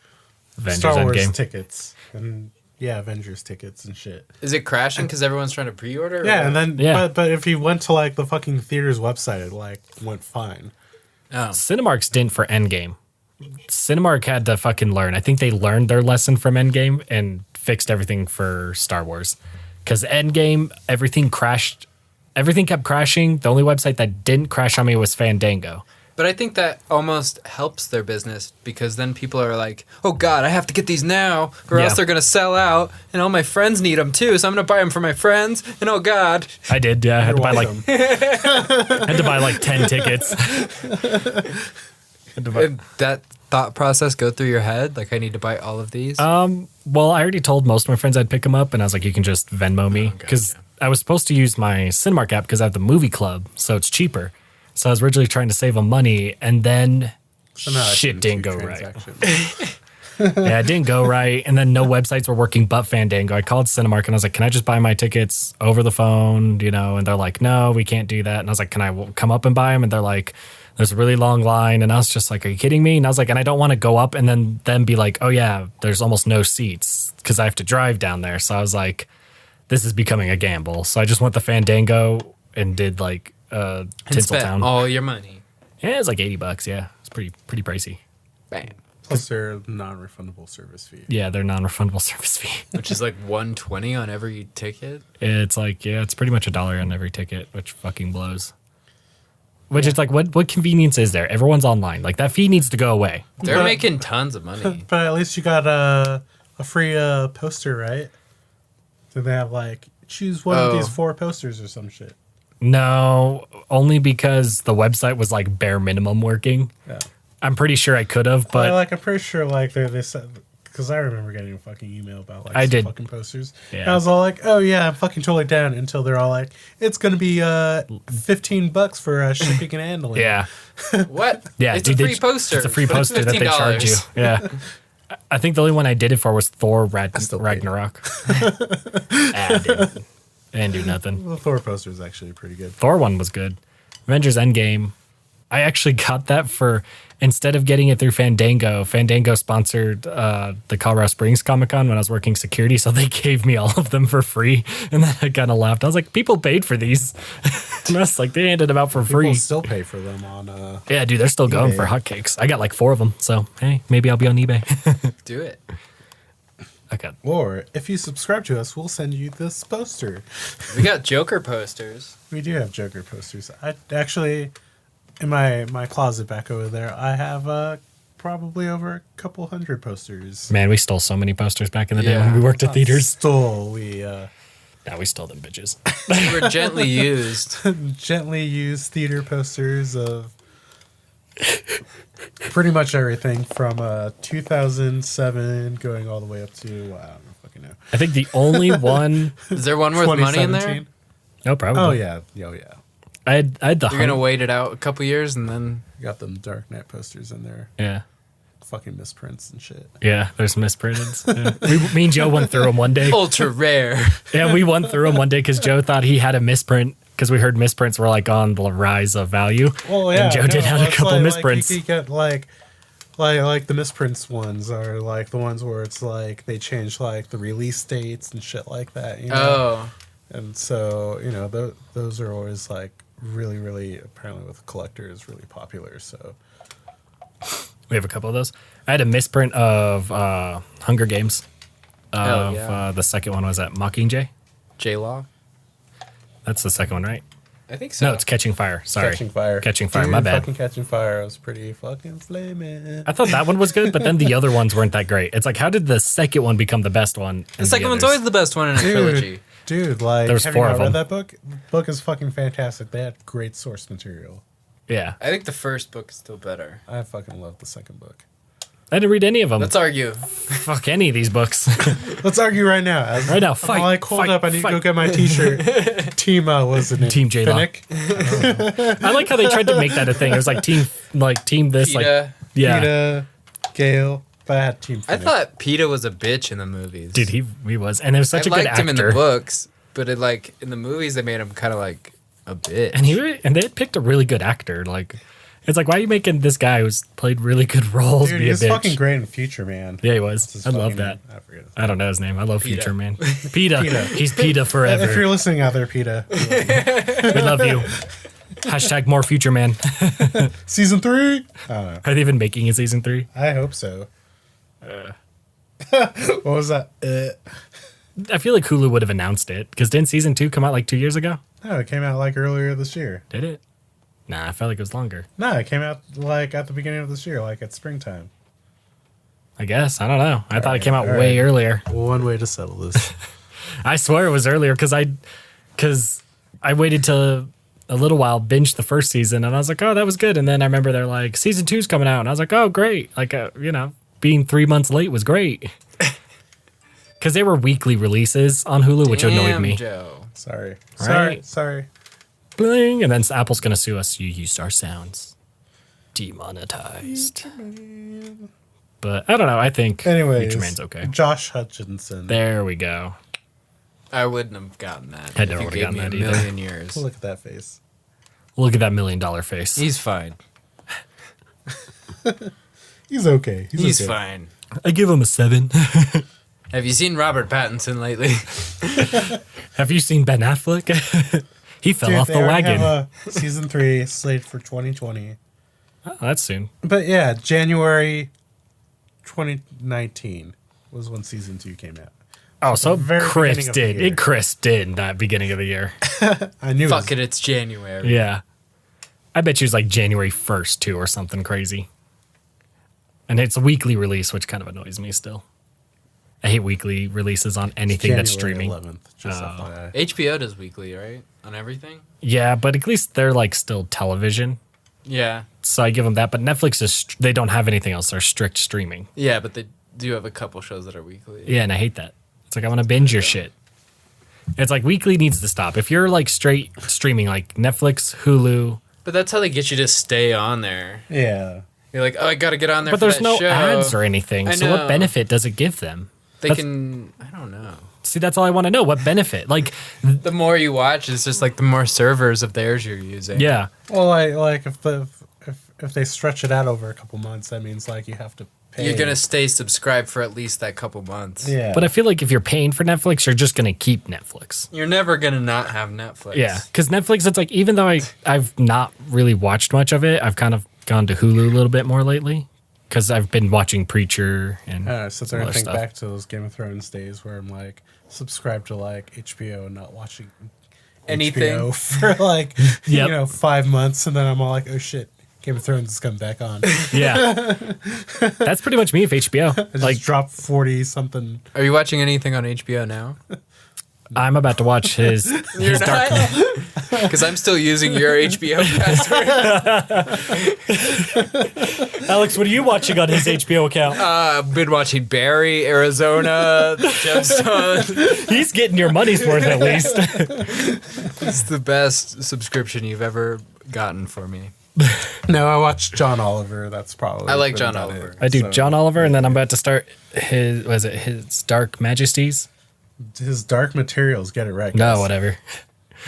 Avengers Star Wars Endgame. tickets and Avengers tickets and shit. Is it crashing because everyone's trying to pre-order? Yeah, and then Yeah. but if you went to like the fucking theater's website, it like went fine. Oh. Cinemark's didn't for Endgame. Cinemark had to fucking learn. I think they learned their lesson from Endgame and fixed everything for Star Wars. Because Endgame, everything crashed. Everything kept crashing. The only website that didn't crash on me was Fandango. But I think that almost helps their business because then people are like, oh God, I have to get these now or Yeah. else they're going to sell out. And all my friends need them too. So I'm going to buy them for my friends. And oh God. I did. Yeah, I had to buy like Welcome. had to buy like 10 tickets. Had to buy- Did that thought process go through your head? Like, I need to buy all of these? Well, I already told most of my friends I'd pick them up, and I was like, you can just Venmo me. Because I was supposed to use my Cinemark app because I have the movie club, so it's cheaper. So I was originally trying to save them money, and then So now I shit can didn't do go right. transactions. Yeah, it didn't go right. And then no websites were working but Fandango. I called Cinemark, and I was like, can I just buy my tickets over the phone? You know, and they're like, no, we can't do that. And I was like, can I come up and buy them? And they're like, there's a really long line. And I was just like, are you kidding me? And I was like, and I don't want to go up and then be like, oh yeah, there's almost no seats because I have to drive down there. So I was like, this is becoming a gamble. So I just went the Fandango and did like And spent Tinseltown. all your money. Yeah, it was like $80. Yeah, it's pretty pricey. Bam. Plus their non-refundable service fee. Yeah, their non-refundable service fee. Which is like $120 on every ticket. It's like, yeah, it's pretty much $1 on every ticket, which fucking blows. Which is like, what convenience is there? Everyone's online. Like that fee needs to go away. They're But- making tons of money. But at least you got a free poster, right? Do they have like choose one of Oh. these 4 posters or some shit? No, only because the website was like bare minimum working. Yeah. I'm pretty sure I could have, but Like I'm pretty sure like they said because I remember getting a fucking email about like I some did. fucking posters. Yeah. And I was all like, oh yeah, I'm fucking totally down until they're all like, it's gonna be $15 for shipping and handling. yeah. What? Yeah, It's dude, a free poster. It's a free poster that they charge you. Yeah. I think the only one I did it for was Thor still paid. Ragnarok. I didn't do nothing. The Thor poster is actually pretty good. Thor one was good. Avengers Endgame. I actually got that for instead of getting it through Fandango. Fandango sponsored the Colorado Springs Comic Con when I was working security, so they gave me all of them for free. And then I kind of laughed. I was like, people paid for these. And I was like, they handed them out for free. People still pay for them on. Yeah, dude, they're still going eBay. for hotcakes. I got like 4 of them, so hey, maybe I'll be on eBay. Do it. I got Or if you subscribe to us, we'll send you this poster. We got Joker posters. We do have Joker posters. I actually, in my closet back over there, I have probably over a couple hundred posters. man, we stole so many posters back in the day Yeah. when we worked at theaters. Stole. We Yeah, we stole them bitches. They were gently used. gently used theater posters of pretty much everything from 2007 going all the way up to I don't fucking know. I think the only one. Is there one worth money in there? 2017. Oh, probably. Oh yeah, yeah. I had the. You're going to wait it out a couple years and then. Got them Dark Knight posters in there. Yeah. Fucking misprints and shit. Yeah, there's misprinted. Yeah. Me and Joe went through them one day. Ultra rare. Yeah, we went through them one day because Joe thought he had a misprint because we heard misprints were like on the rise of value. Well, yeah. And Joe did have a it's couple like, misprints. you get like the misprints ones are like the ones where it's like they change like the release dates and shit like that. You know? Oh. And so those are always like really apparently with collectors really popular. So We have a couple of those. I had a misprint of Hunger Games. Hell yeah. The second one was at Mockingjay. J-Law? That's the second one, right? I think so. No, it's Catching Fire. Sorry. Catching Fire. Catching Fire, Dude, my bad. Fucking Catching Fire. I was pretty fucking flaming. I thought that one was good, but then the other ones weren't that great. It's like, how did the second one become the best one? The second one's always the best one in a trilogy. Dude, like, There's have 4 you of not read them. that book? The book is fucking fantastic. They had great source material. Yeah. I think the first book is still better. I fucking love the second book. I didn't read any of them. Let's argue. Fuck any of these books. Let's argue right now. Right now, fight. I'm like, hold fight, up, I need fight. to go get my t-shirt. Team, what's the name? Team J-Law. Finnick, I like how they tried to make that a thing. It was like team this, like PETA. yeah. Peeta, Gale. but I had Team I Phoenix. thought PETA was a bitch in the movies. Dude, he was, and it was such I a good liked him in the actor. books, but in the movies they made him kind of like a bitch. And they had picked a really good actor. Like, it's like, why are you making this guy who's played really good roles Dude, be he a was bitch? fucking great in Future Man. Yeah, he What's was. his I love fucking that. name? I forget his I don't know his name. I love PETA. Future Man. PETA. PETA. He's PETA forever. If you're listening out there, PETA. We love you. Hashtag more Future Man. Season 3? I don't know. Are they even making a season 3? I hope so. What was that? I feel like Hulu would have announced it because didn't season 2 come out like 2 years ago? No, it came out like earlier this year. Did it? Nah, I felt like it was longer. No, it came out like at the beginning of this year, like at springtime. I guess. I don't know. I thought it right, came out all way right. earlier. One way to settle this. I swear it was earlier because I waited till a little while, binged the first season, and I was like, oh, that was good. And then I remember they're like, season 2's coming out, and I was like, oh, great. Like, being 3 months late was great. Because they were weekly releases on Hulu, which annoyed Damn, me. Joe. Sorry. Right. Sorry. Bling, and then Apple's gonna sue us. You used our sounds. Demonetized. But I don't know. I think Anyways, Future Man's okay. Josh Hutchinson. There we go. I wouldn't have gotten that. I if never you would've gave gotten me that a either. million years. Look at that face. Look at that $1 million face. He's fine. He's okay. He's okay. fine. I give him a 7. Have you seen Robert Pattinson lately? Have you seen Ben Affleck? He fell Dude, off they the already wagon. have a season 3 slated for 2020. Oh, that's soon. But yeah, January 2019 was when season 2 came out. Oh, so very beginning Chris of the did. year. It Chris did that beginning of the year. I knew Fuck it. it, it's January. Yeah. I bet you it was like January 1st too or something crazy. And it's a weekly release, which kind of annoys me still. I hate weekly releases on anything that's streaming. 11th, just FYI. HBO does weekly, right? On everything? Yeah, but at least they're like still television. Yeah. So I give them that. But Netflix is, they don't have anything else. They're strict streaming. Yeah, but they do have a couple shows that are weekly. Yeah, and I hate that. It's like I want to binge your shit. It's like weekly needs to stop. If you're like straight streaming, like Netflix, Hulu, But that's how they get you to stay on there. Yeah. You're like, oh, I got to get on there but for there's that no show. ads or anything. I So know. what benefit does it give them? They That's- can, I don't know. See, that's all I want to know. What benefit? Like, The more you watch, it's just like the more servers of theirs you're using. yeah. Well, like if they stretch it out over a couple months, that means like you have to pay. You're going to stay subscribed for at least that couple months. Yeah. But I feel like if you're paying for Netflix, you're just going to keep Netflix. You're never going to not have Netflix. Yeah. Because Netflix, it's like, even though I've not really watched much of it, I've kind of gone to Hulu a little bit more lately. Because I've been watching Preacher and sit there some and other think stuff. back to those Game of Thrones days where I'm like subscribed to like HBO and not watching Anything. HBO for like Yep. 5 months, and then I'm all like, oh shit, Game of Thrones is coming back on. Yeah. That's pretty much me with HBO. I just Like, dropped 40 something. Are you watching anything on HBO now? I'm about to watch his Dark. Because I'm still using your HBO password. Alex, what are you watching on his HBO account? I've been watching Barry, Arizona, Gemstone. He's getting your money's worth at least. It's the best subscription you've ever gotten for me. No, I watched John Oliver. That's probably. I like been John about Oliver. it. I do So, John Oliver, and then I'm about to start his Dark Majesties? His Dark Materials. Get it right. No, guys. whatever.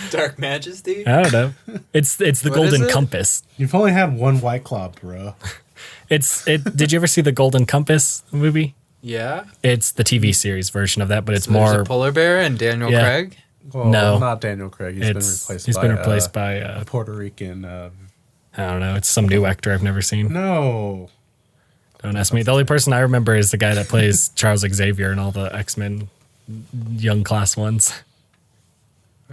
Dark Majesty? I don't know. It's the What Golden is it? Compass. You've only had one White Claw, bro. Did you ever see the Golden Compass movie? Yeah. It's the TV series version of that, but it's There's more. a polar bear and Daniel Yeah. Craig. Well, No. not Daniel Craig. He's been replaced by by Puerto Rican. I don't know. It's some new actor I've never seen. No. Don't ask me. The only person I remember is the guy that plays Charles Xavier in all the X-Men young class ones.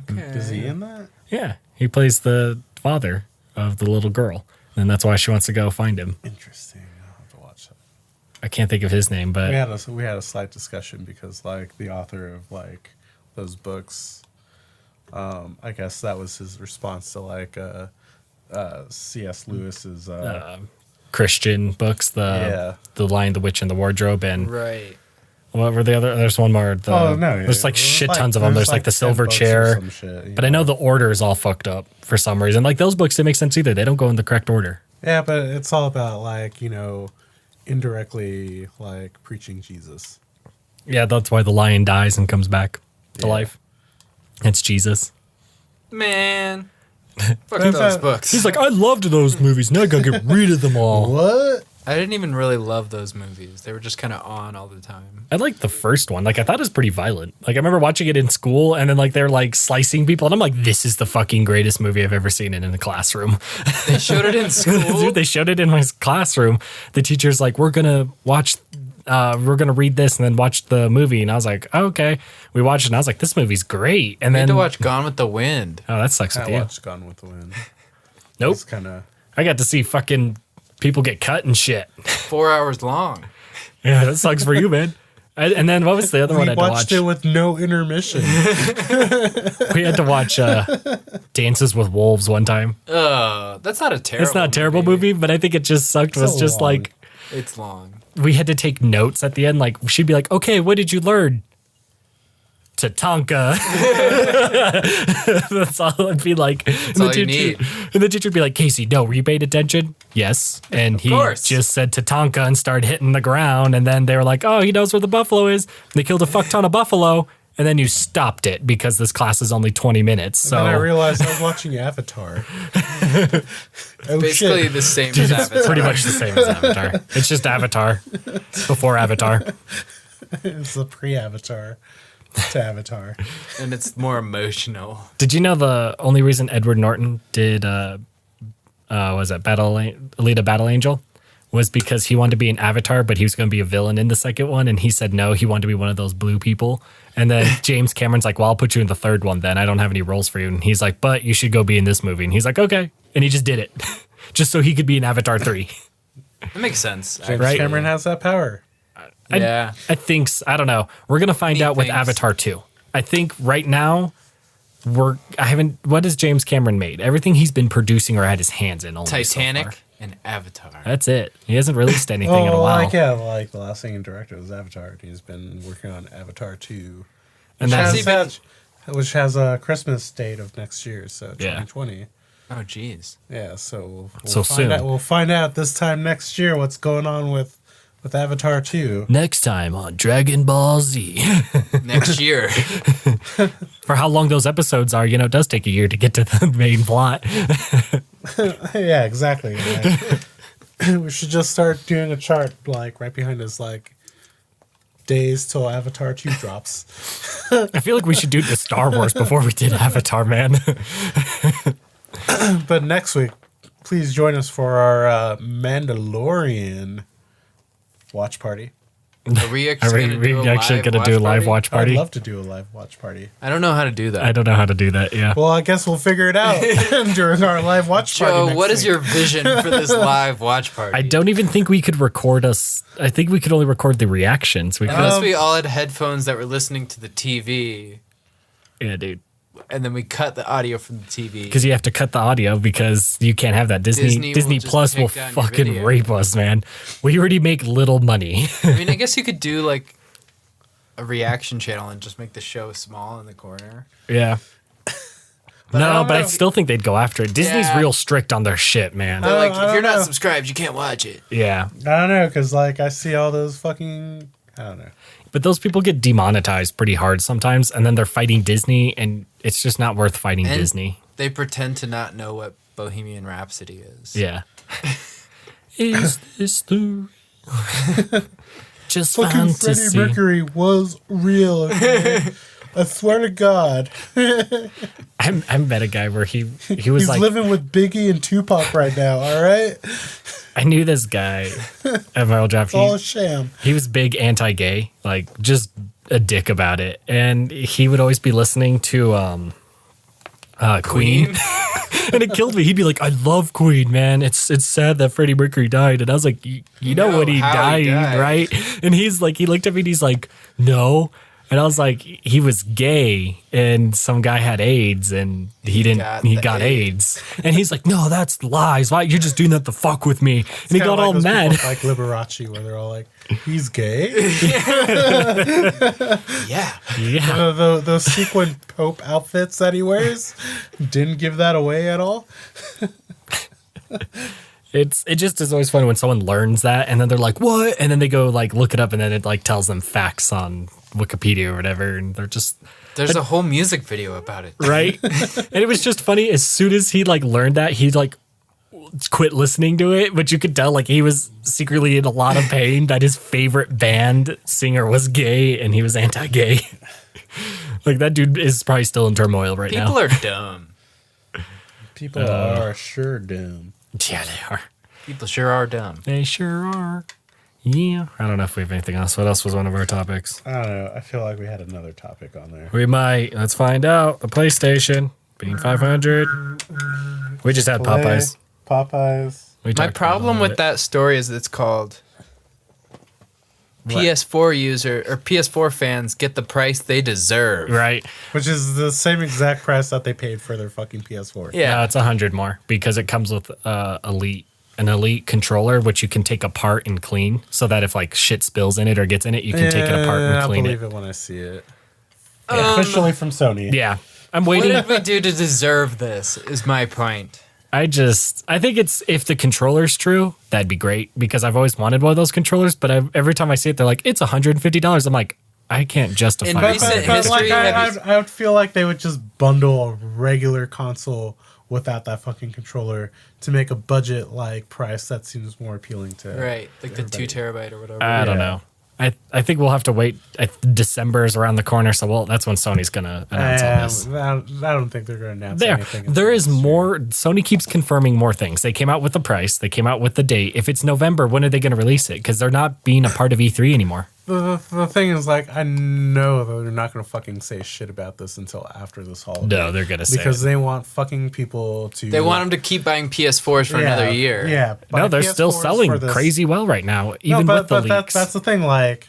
Is he in that? Yeah, he plays the father of the little girl, and that's why she wants to go find him. Interesting. I'll have to watch that. I can't think of his name, but We had a slight discussion because like the author of like those books, I guess that was his response to like C.S. Lewis's Christian books, Yeah. the Lion, the Witch, and the Wardrobe, and Right. what were the other? There's one more. There's like shit tons of them. There's like the Silver Chair, but I know the order is all fucked up for some reason. Like those books didn't make sense either. They don't go in the correct order. Yeah, but it's all about like indirectly like preaching Jesus. Yeah, that's why the lion dies and comes back to Yeah. life. It's Jesus. Man, fuck those books. He's like, I loved those movies. Now I gotta get rid of them all. What? I didn't even really love those movies. They were just kind of on all the time. I liked the first one. Like, I thought it was pretty violent. Like, I remember watching it in school, and then like they're like slicing people, and I'm like, this is the fucking greatest movie I've ever seen in the classroom. They showed it in school. Dude, they showed it in my classroom. The teacher's like, we're gonna read this and then watch the movie. And I was like, oh, okay. We watched it, and I was like, this movie's great. And I had then to watch Gone with the Wind. oh, that sucks with I you. watched Gone with the Wind. Nope. It's kind of I got to see fucking people get cut and shit. 4 hours long. Yeah, that sucks for you, man. And then what was the other one we I had to watch? watched it with no intermission. We had to watch Dances with Wolves one time. That's not a terrible. It's not a terrible movie, but I think it just sucked. Was so just long. like It's long. we had to take notes at the end. Like she'd be like, "Okay, what did you learn?" Tatanka. That's all it'd be like. That's all you need. And the teacher would be like, Casey, no, were you paying attention? Yes. And he course. just said Tatanka and started hitting the ground. And then they were like, oh, he knows where the buffalo is. And they killed a fuck ton of buffalo. And then you stopped it because this class is only 20 minutes. So And I realized I was watching Avatar. Oh, Basically shit. the same as Avatar. pretty much the same as Avatar. It's just Avatar before Avatar. It's the pre-Avatar to Avatar. And it's more emotional. Did you know the only reason Edward Norton did was it Alita Battle Angel was because he wanted to be an Avatar, but he was going to be a villain in the second one, and he said no, he wanted to be one of those blue people. And then James Cameron's like, well, I'll put you in the third one then. I don't have any roles for you. And he's like, but you should go be in this movie. And he's like, okay. And he just did it just so he could be in Avatar 3. That makes sense. James Right. Cameron has that power. Yeah. I think, I don't know. We're going to find Neat out with things. Avatar 2. I think right now, what has James Cameron made? Everything he's been producing or had his hands in only so Titanic far. and Avatar. That's it. He hasn't released anything in a while. like the last thing he directed was Avatar. He's been working on Avatar 2. And that's Which has a Christmas date of next year, so Yeah. 2020. Oh, jeez. Yeah, so So soon. We'll find out this time next year what's going on with Avatar 2. next time on Dragon Ball Z. Next year. For how long those episodes are, it does take a year to get to the main plot. Yeah, exactly. Like, we should just start doing a chart like right behind us, like days till Avatar 2 drops. I feel like we should do the Star Wars before we did Avatar, man. But next week, please join us for our Mandalorian watch party. Are we Are actually we going to do a actually live going to do a live watch I'd party? love to do a live watch party. I don't know how to do that. I don't know how to do that, yeah. Well, I guess we'll figure it out during our live watch party. Joe, next what is week. your vision for this live watch party? I don't even think we could record us. I think we could only record the reactions. We could, Unless we all had headphones that were listening to the TV, yeah, dude. and then we cut the audio from the TV. Because you have to cut the audio because you can't have that. Disney Disney will just Plus will take down your fucking video. rape us, man. We already make little money. I mean, I guess you could do like a reaction channel and just make the show small in the corner. Yeah. I No, don't but I know. still think they'd go after it. Disney's Yeah. real strict on their shit, man. They're like, I if you're don't not know. subscribed, you can't watch it. Yeah. I don't know, because like I see all those fucking. I don't know. But those people get demonetized pretty hard sometimes, and then they're fighting Disney, and it's just not worth fighting And Disney. They pretend to not know what Bohemian Rhapsody is. Yeah. Is this the just Fucking Freddie fantasy? Mercury was real. Okay? I swear to God, I met a guy where he was he's like, living with Biggie and Tupac right now. All right, I knew this guy at my old job. it's all a sham. He was big anti-gay, like just a dick about it, and he would always be listening to Queen. And it killed me. He'd be like, "I love Queen, man. It's sad that Freddie Mercury died." And I was like, "You know know when he how he died, died." right?" And he's like, he looked at me and he's like, "No." And I was like, he was gay, and some guy had AIDS, and he didn't. got He the got AIDS. AIDS. And he's like, "No, that's lies. Why you're just doing that to fuck with me?" And he Kinda got like all those mad. people like Liberace, where they're all like, "He's gay." Yeah. Yeah. Those sequin Pope outfits that he wears didn't give that away at all. It just is always fun when someone learns that and then they're like, what? And then they go like look it up and then it like tells them facts on Wikipedia or whatever. And they're just There's a whole music video about it. right. And it was just funny. As soon as he like learned that, he like quit listening to it. But you could tell like he was secretly in a lot of pain that his favorite band singer was gay and he was anti-gay. Like that dude is probably still in turmoil right now. People are dumb. People are sure dumb. Yeah, they are. People sure are dumb. They sure are. Yeah. I don't know if we have anything else. What else was one of our topics? I don't know. I feel like we had another topic on there. We might. Let's find out. The PlayStation being 500. We just had Popeyes. Popeyes. We My talked about problem all with of it. that story is it's called PS4 user or PS4 fans get the price they deserve. Right. Which is the same exact price that they paid for their fucking PS4. Yeah. No, it's 100 more because it comes with an elite controller, which you can take apart and clean so that if like shit spills in it or gets in it, you can take it apart and clean I'll it. believe it when I see it. Officially from Sony. Yeah. I'm What waiting. did we do to deserve this? Is my point. I think it's, if the controller's true, that'd be great because I've always wanted one of those controllers, but every time I see it, they're like, it's $150. I'm like, I can't justify In it. recent But history, like, have you- I would feel like they would just bundle a regular console without that fucking controller to make a budget like price that seems more appealing to Right, like the everybody. 2 terabyte or whatever. I don't Yeah. know. I think we'll have to wait. December is around the corner, so that's when Sony's gonna announce all this. I don't think they're going to announce anything. There is more. Sony keeps confirming more things. They came out with the price. They came out with the date. If it's November, when are they going to release it? Because they're not being a part of E3 anymore. The thing is, like, I know that they're not going to fucking say shit about this until after this holiday. No, they're going to say because it. they want fucking people to. They want them to keep buying PS4s for another year. Yeah. buy No, they're still PS4s selling for this. crazy well right now, No, even with the leaks. that's the thing. Like,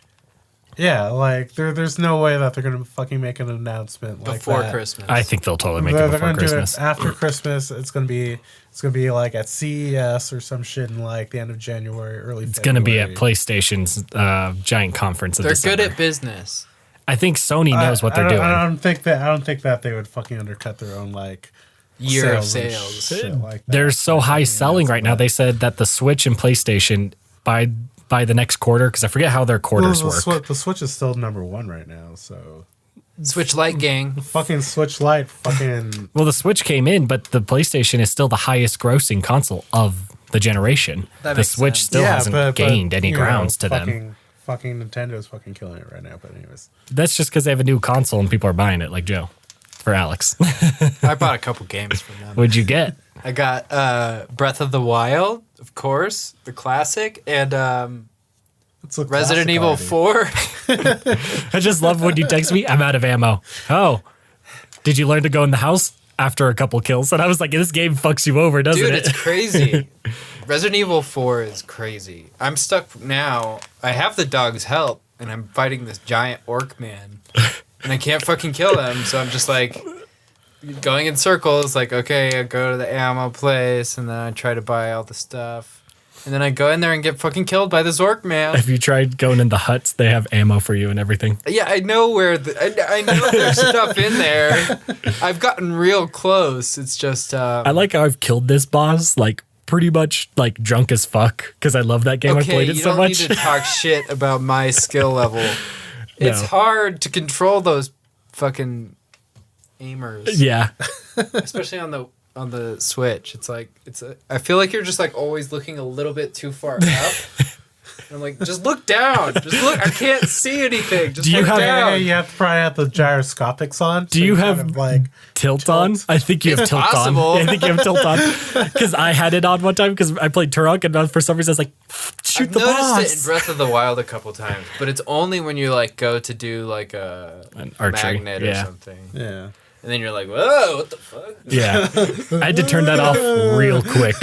yeah, like there's no way that they're going to fucking make an announcement like Before that. Christmas. I think they'll totally make it They're before gonna Christmas. do it after Christmas. It's gonna be like at CES or some shit in like the end of January, early. It's going to be at PlayStation's giant conference in They're December. good at business. I think Sony knows what they're doing. I don't think that they would fucking undercut their own like Year of and sales. shit like that. They're so high selling right now. But- They said that the Switch and PlayStation by the next quarter, because I forget how their quarters work. The Switch is still number one right now. So Switch Lite gang. fucking Switch Lite, fucking Well, the Switch came in, but the PlayStation is still the highest grossing console of the generation. That The makes Switch sense. still hasn't gained any you know, grounds to them. Fucking Nintendo's fucking killing it right now. But anyways, That's just because they have a new console and people are buying it, like Joe. For Alex. I bought a couple games from them. What'd you get? I got Breath of the Wild, of course, the classic, and it's a Resident classic Evil already. 4. I just love when you text me, I'm out of ammo. Oh, did you learn to go in the house after a couple kills? And I was like, this game fucks you over, doesn't Dude, it? it's crazy. Resident Evil 4 is crazy. I'm stuck now. I have the dog's help, and I'm fighting this giant orc man. And I can't fucking kill him, so I'm just like going in circles, like, okay, I go to the ammo place, and then I try to buy all the stuff. And then I go in there and get fucking killed by this orc man. Have you tried going in the huts? They have ammo for you and everything. Yeah, I know where I know there's stuff in there. I've gotten real close. It's just I like how I've killed this boss, like pretty much like drunk as fuck, because I love that game. I okay, played it you so don't much. need to talk shit about my skill level. It's No. hard to control those fucking aimers, Yeah. especially on the Switch. It's like I feel like you're just like always looking a little bit too far up. And I'm like, just look down. Just look. I can't see anything. Just Do you look have- Yeah, down. you have to probably have the gyroscopics on. Do you have like Tilt on? I think you have It's tilt possible. on. I think you have tilt on. Because I had it on one time because I played Turok and for some reason I was like, shoot I've the noticed boss. it in Breath of the Wild a couple times, but it's only when you like go to do like a An archery, magnet or yeah. something, yeah. and then you're like, whoa, what the fuck? Yeah. I had to turn that off real quick.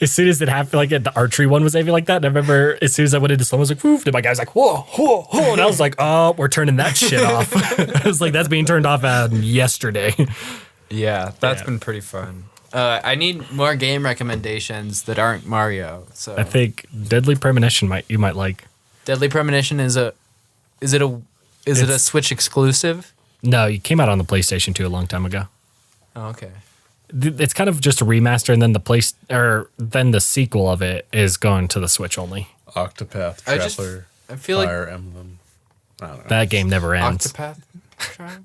As soon as it happened, like the archery one was aiming like that. And I remember as soon as I went into someone, I was like, woof. And my guy was like, whoa, whoa, whoa. And I was like, oh, we're turning that shit off. I was like, that's being turned off yesterday. Yeah, that's Yeah. been pretty fun. I need more game recommendations that aren't Mario. So I think Deadly Premonition you might like. Deadly Premonition is it a Switch exclusive? No, it came out on the PlayStation 2 a long time ago. Oh, okay. it's kind of just a remaster, and then then the sequel of it is going to the Switch only. Octopath I just- Traveler, I feel like Fire Emblem. I don't know. That game never ends. Octopath Tribe?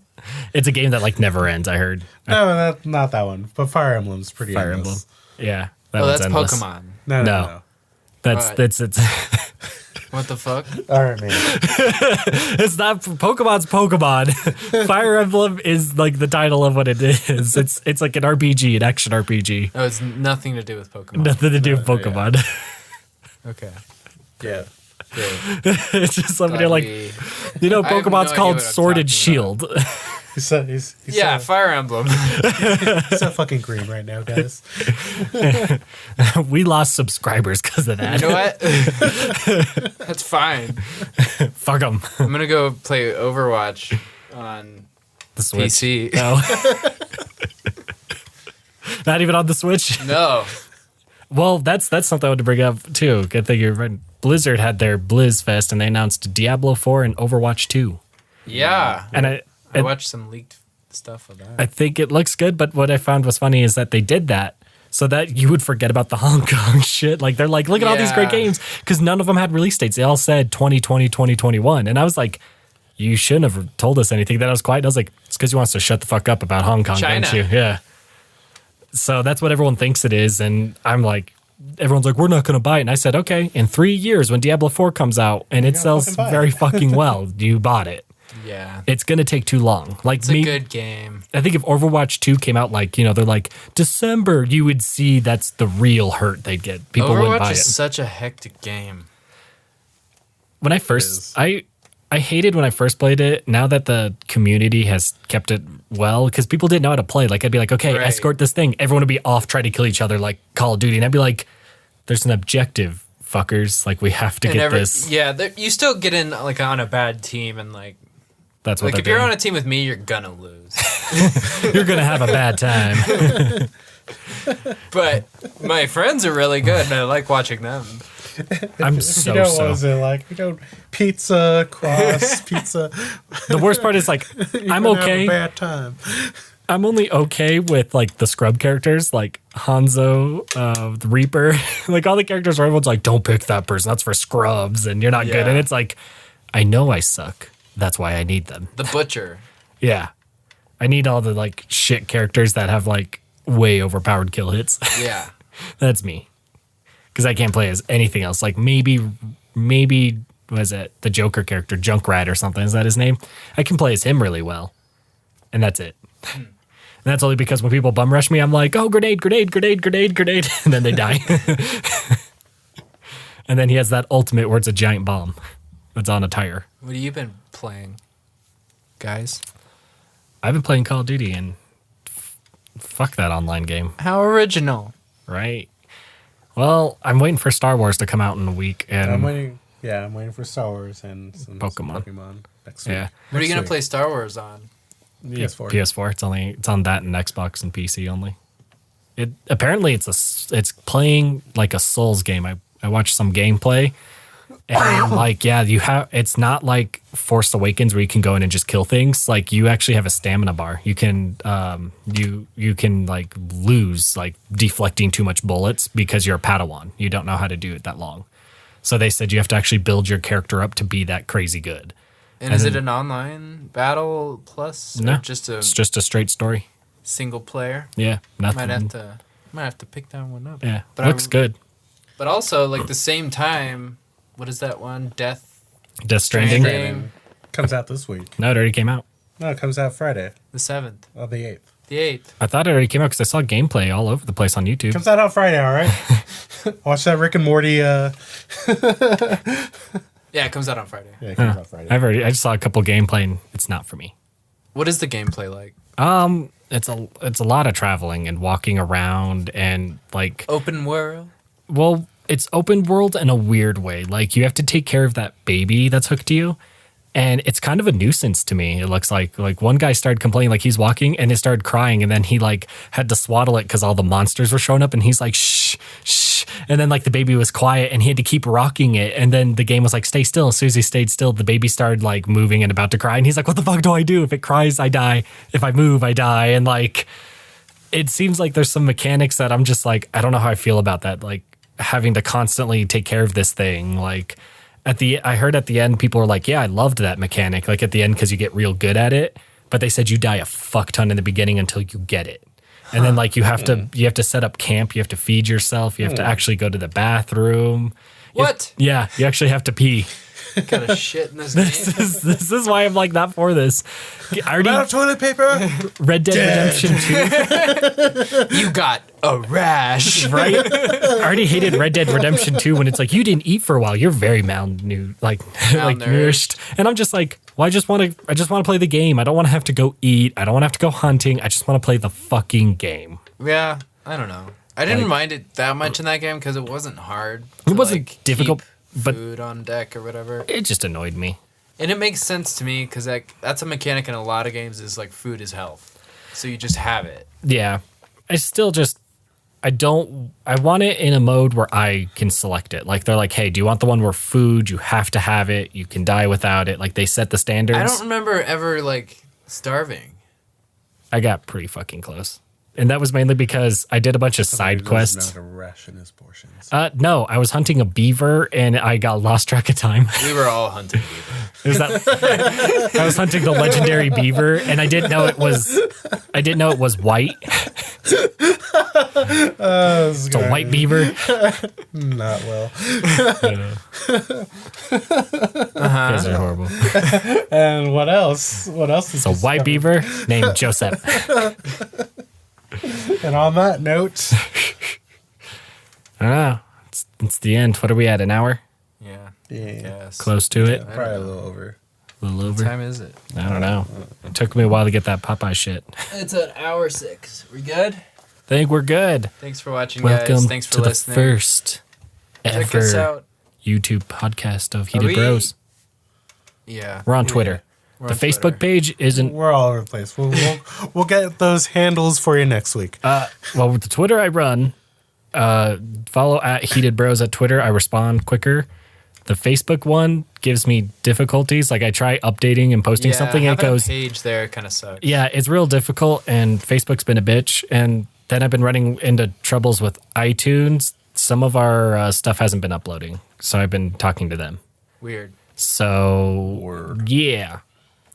It's a game that like never ends. I heard. No, not that one. But Fire Emblem's pretty Fire Emblem. endless. Yeah, that Oh, one's that's endless. Pokemon. No. No. That's Alright. it's What the fuck? All right, man. it's not Pokemon's Pokemon. Fire Emblem is like the title of what it is. It's like an RPG, an action RPG. No, it's nothing to do with Pokemon. Nothing to do with Pokemon. Okay. Yeah. It's just somebody Glad like we- you know, I have no Pokemon's idea called what I'm Sword and talking Shield. He's Yeah, Fire Emblem. so fucking green right now, guys. We lost subscribers because of that. You know what? That's fine. Fuck them. I'm gonna go play Overwatch on The Switch. PC. No. Not even on the Switch. No. Well, that's something I wanted to bring up too. Good thing you're right. Blizzard had their Blizz Fest and they announced Diablo 4 and Overwatch 2. Yeah. And I watched some leaked stuff of that. I think it looks good, but what I found was funny is that they did that so that you would forget about the Hong Kong shit. Like they're like, look at all these great Yeah. games because none of them had release dates. They all said 2020, 2021. And I was like, you shouldn't have told us anything. Then I was quiet. And I was like, it's because you want us to shut the fuck up about Hong Kong, China. don't you? Yeah. So that's what everyone thinks it is. And I'm like, everyone's like, we're not going to buy it. And I said, okay, in 3 years when Diablo 4 comes out and it gotta sells fucking buy it. very fucking well, you bought it. Yeah. It's going to take too long. Like It's a good game. I think if Overwatch 2 came out like, you know, they're like December, you would see that's the real hurt they'd get. People wouldn't buy Overwatch is it. such a hectic game. When I is. first, I hated when I first played it. Now that the community has kept it well, because people didn't know how to play. Like, I'd be like, okay, Right. escort this thing. Everyone would be off trying to kill each other like Call of Duty. And I'd be like, there's an objective, fuckers. Like, we have to get this. Yeah, you still get in like on a bad team and like That's what if they're you're on doing. a team with me, you're gonna lose. You're going to have a bad time. But my friends are really good and I like watching them. I'm What so. was it like? Pizza, cross, pizza. The worst part is like, I'm Gonna have okay. a bad time. I'm only okay with like the scrub characters, like Hanzo, the Reaper, like all the characters where everyone's like, "Don't pick that person. That's for scrubs, and you're not good." Yeah. And it's like, I know I suck. That's why I need them. The Butcher. Yeah, I need all the like shit characters that have like way overpowered kill hits. Yeah. That's me, because I can't play as anything else. Like maybe was it the Joker character, Junkrat or something? Is that his name? I can play as him really well, and that's it. And that's only because when people bum rush me, I'm like, oh, grenade, grenade, grenade, grenade, grenade. And then they die. And then he has that ultimate where it's a giant bomb. It's on a tire. What have you been playing, guys? I've been playing Call of Duty and fuck that online game, How original. right? Well, I'm waiting for Star Wars to come out in a week. And I'm waiting. Yeah, I'm waiting for Star Wars and some Pokemon. Pokemon next yeah, week. What are you Next gonna week. play Star Wars on? PS4. PS4. It's on that and Xbox and PC only. It apparently it's playing like a Souls game. I watched some gameplay and like it's not like Force Awakens where you can go in and just kill things. Like you actually have a stamina bar. You can you can like lose like deflecting too much bullets because you're a Padawan. You don't know how to do it that long. So they said you have to actually build your character up to be that crazy good. And is it an online battle plus? No, Or just a it's just a straight story. single player? Yeah, nothing. Might have to pick that one up. Yeah, But looks good. But also, like the same time, what is that one? Death Death Stranding. Stranding. Comes out this week. No, it already came out. No, it comes out Friday, The 7th. the 8th. The 8th. I thought it already came out because I saw gameplay all over the place on YouTube. Comes out on Friday, all right? Watch that Rick and Morty. Yeah, it comes out on Friday. Yeah, it comes out Friday. I just saw a couple gameplay and it's not for me. What is the gameplay like? It's a lot of traveling and walking around and like, Open world? well, it's open world in a weird way. Like you have to take care of that baby that's hooked to you. And it's kind of a nuisance to me. It looks like one guy started complaining, like he's walking and it started crying, and then he like had to swaddle it because all the monsters were showing up, and he's like shh, shh, and then like the baby was quiet, and he had to keep rocking it, and then the game was like stay still. As soon as he stayed still, the baby started like moving and about to cry, and he's like, what the fuck do I do? If it cries, I die. If I move, I die. And like it seems like there's some mechanics that I'm just like, I don't know how I feel about that. Like having to constantly take care of this thing. Like I heard at the end, people were like, yeah, I loved that mechanic. Like at the end, cause you get real good at it, but they said you die a fuck ton in the beginning until you get it. And then like you have to set up camp. You have to feed yourself. You have to actually go to the bathroom. What? Yeah. You actually have to pee. Kind of shit in this game. This is why I'm like not for this. I already Out of toilet paper. Red Dead Redemption 2. You got a rash. Right? I already hated Red Dead Redemption 2 when it's like you didn't eat for a while. You're very malnourished. And I'm just like, well, I just want to play the game. I don't want to have to go eat. I don't want to have to go hunting. I just want to play the fucking game. Yeah, I don't know. I didn't mind it that much in that game because it wasn't hard. It wasn't difficult, keep but food on deck or whatever. it just annoyed me. And it makes sense to me because that's a mechanic in a lot of games is like food is health. So you just have it. Yeah. I want it in a mode where I can select it. Like they're like, hey, do you want the one where food, you have to have it, you can die without it. Like they set the standards. I don't remember ever like starving. I got pretty fucking close. And that was mainly because I did a bunch of side quests. Not to ration his portions. No, I was hunting a beaver and I got lost track of time. We were all hunting beaver. It was that I was hunting the legendary beaver and I didn't know it was white. It's a white beaver. Not well. You guys are horrible. And what else? What else is It's a white beaver named Joseph. And on that note, I don't know. It's the end. What are we at? An hour? Yeah. yeah, Yes. Close to it? probably a little over. A little What over? time is it? I don't know. It took me a while to get that Popeye shit. It's an hour 6. We good? Think we're good. Thanks for watching, Welcome guys. Thanks for to listening. the first Check us ever out. YouTube podcast of Are Heated we- Bros. Yeah. We're on Twitter. We're The on Facebook Twitter. page isn't. We're all over the place. We'll get those handles for you next week. Well, with the Twitter I run, follow at Heated Bros at Twitter. I respond quicker. The Facebook one gives me difficulties. Like I try updating and posting something, and it having goes, a page there kind of sucks. yeah, it's real difficult. And Facebook's been a bitch. And then I've been running into troubles with iTunes. Some of our stuff hasn't been uploading, so I've been talking to them. Weird. So yeah,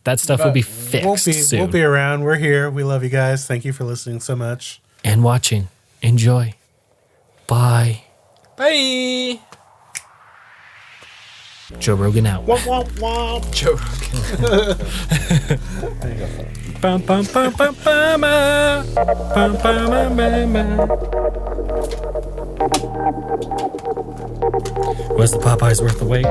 that stuff will be fixed soon. We'll be around. We're here. We love you guys. Thank you for listening so much. And watching. Enjoy. Bye. Bye. Joe Rogan out. Joe Rogan. Bum, bum, bum, bum, bum, bum, bum, bum, bum, bum. Was the Popeyes worth the wait?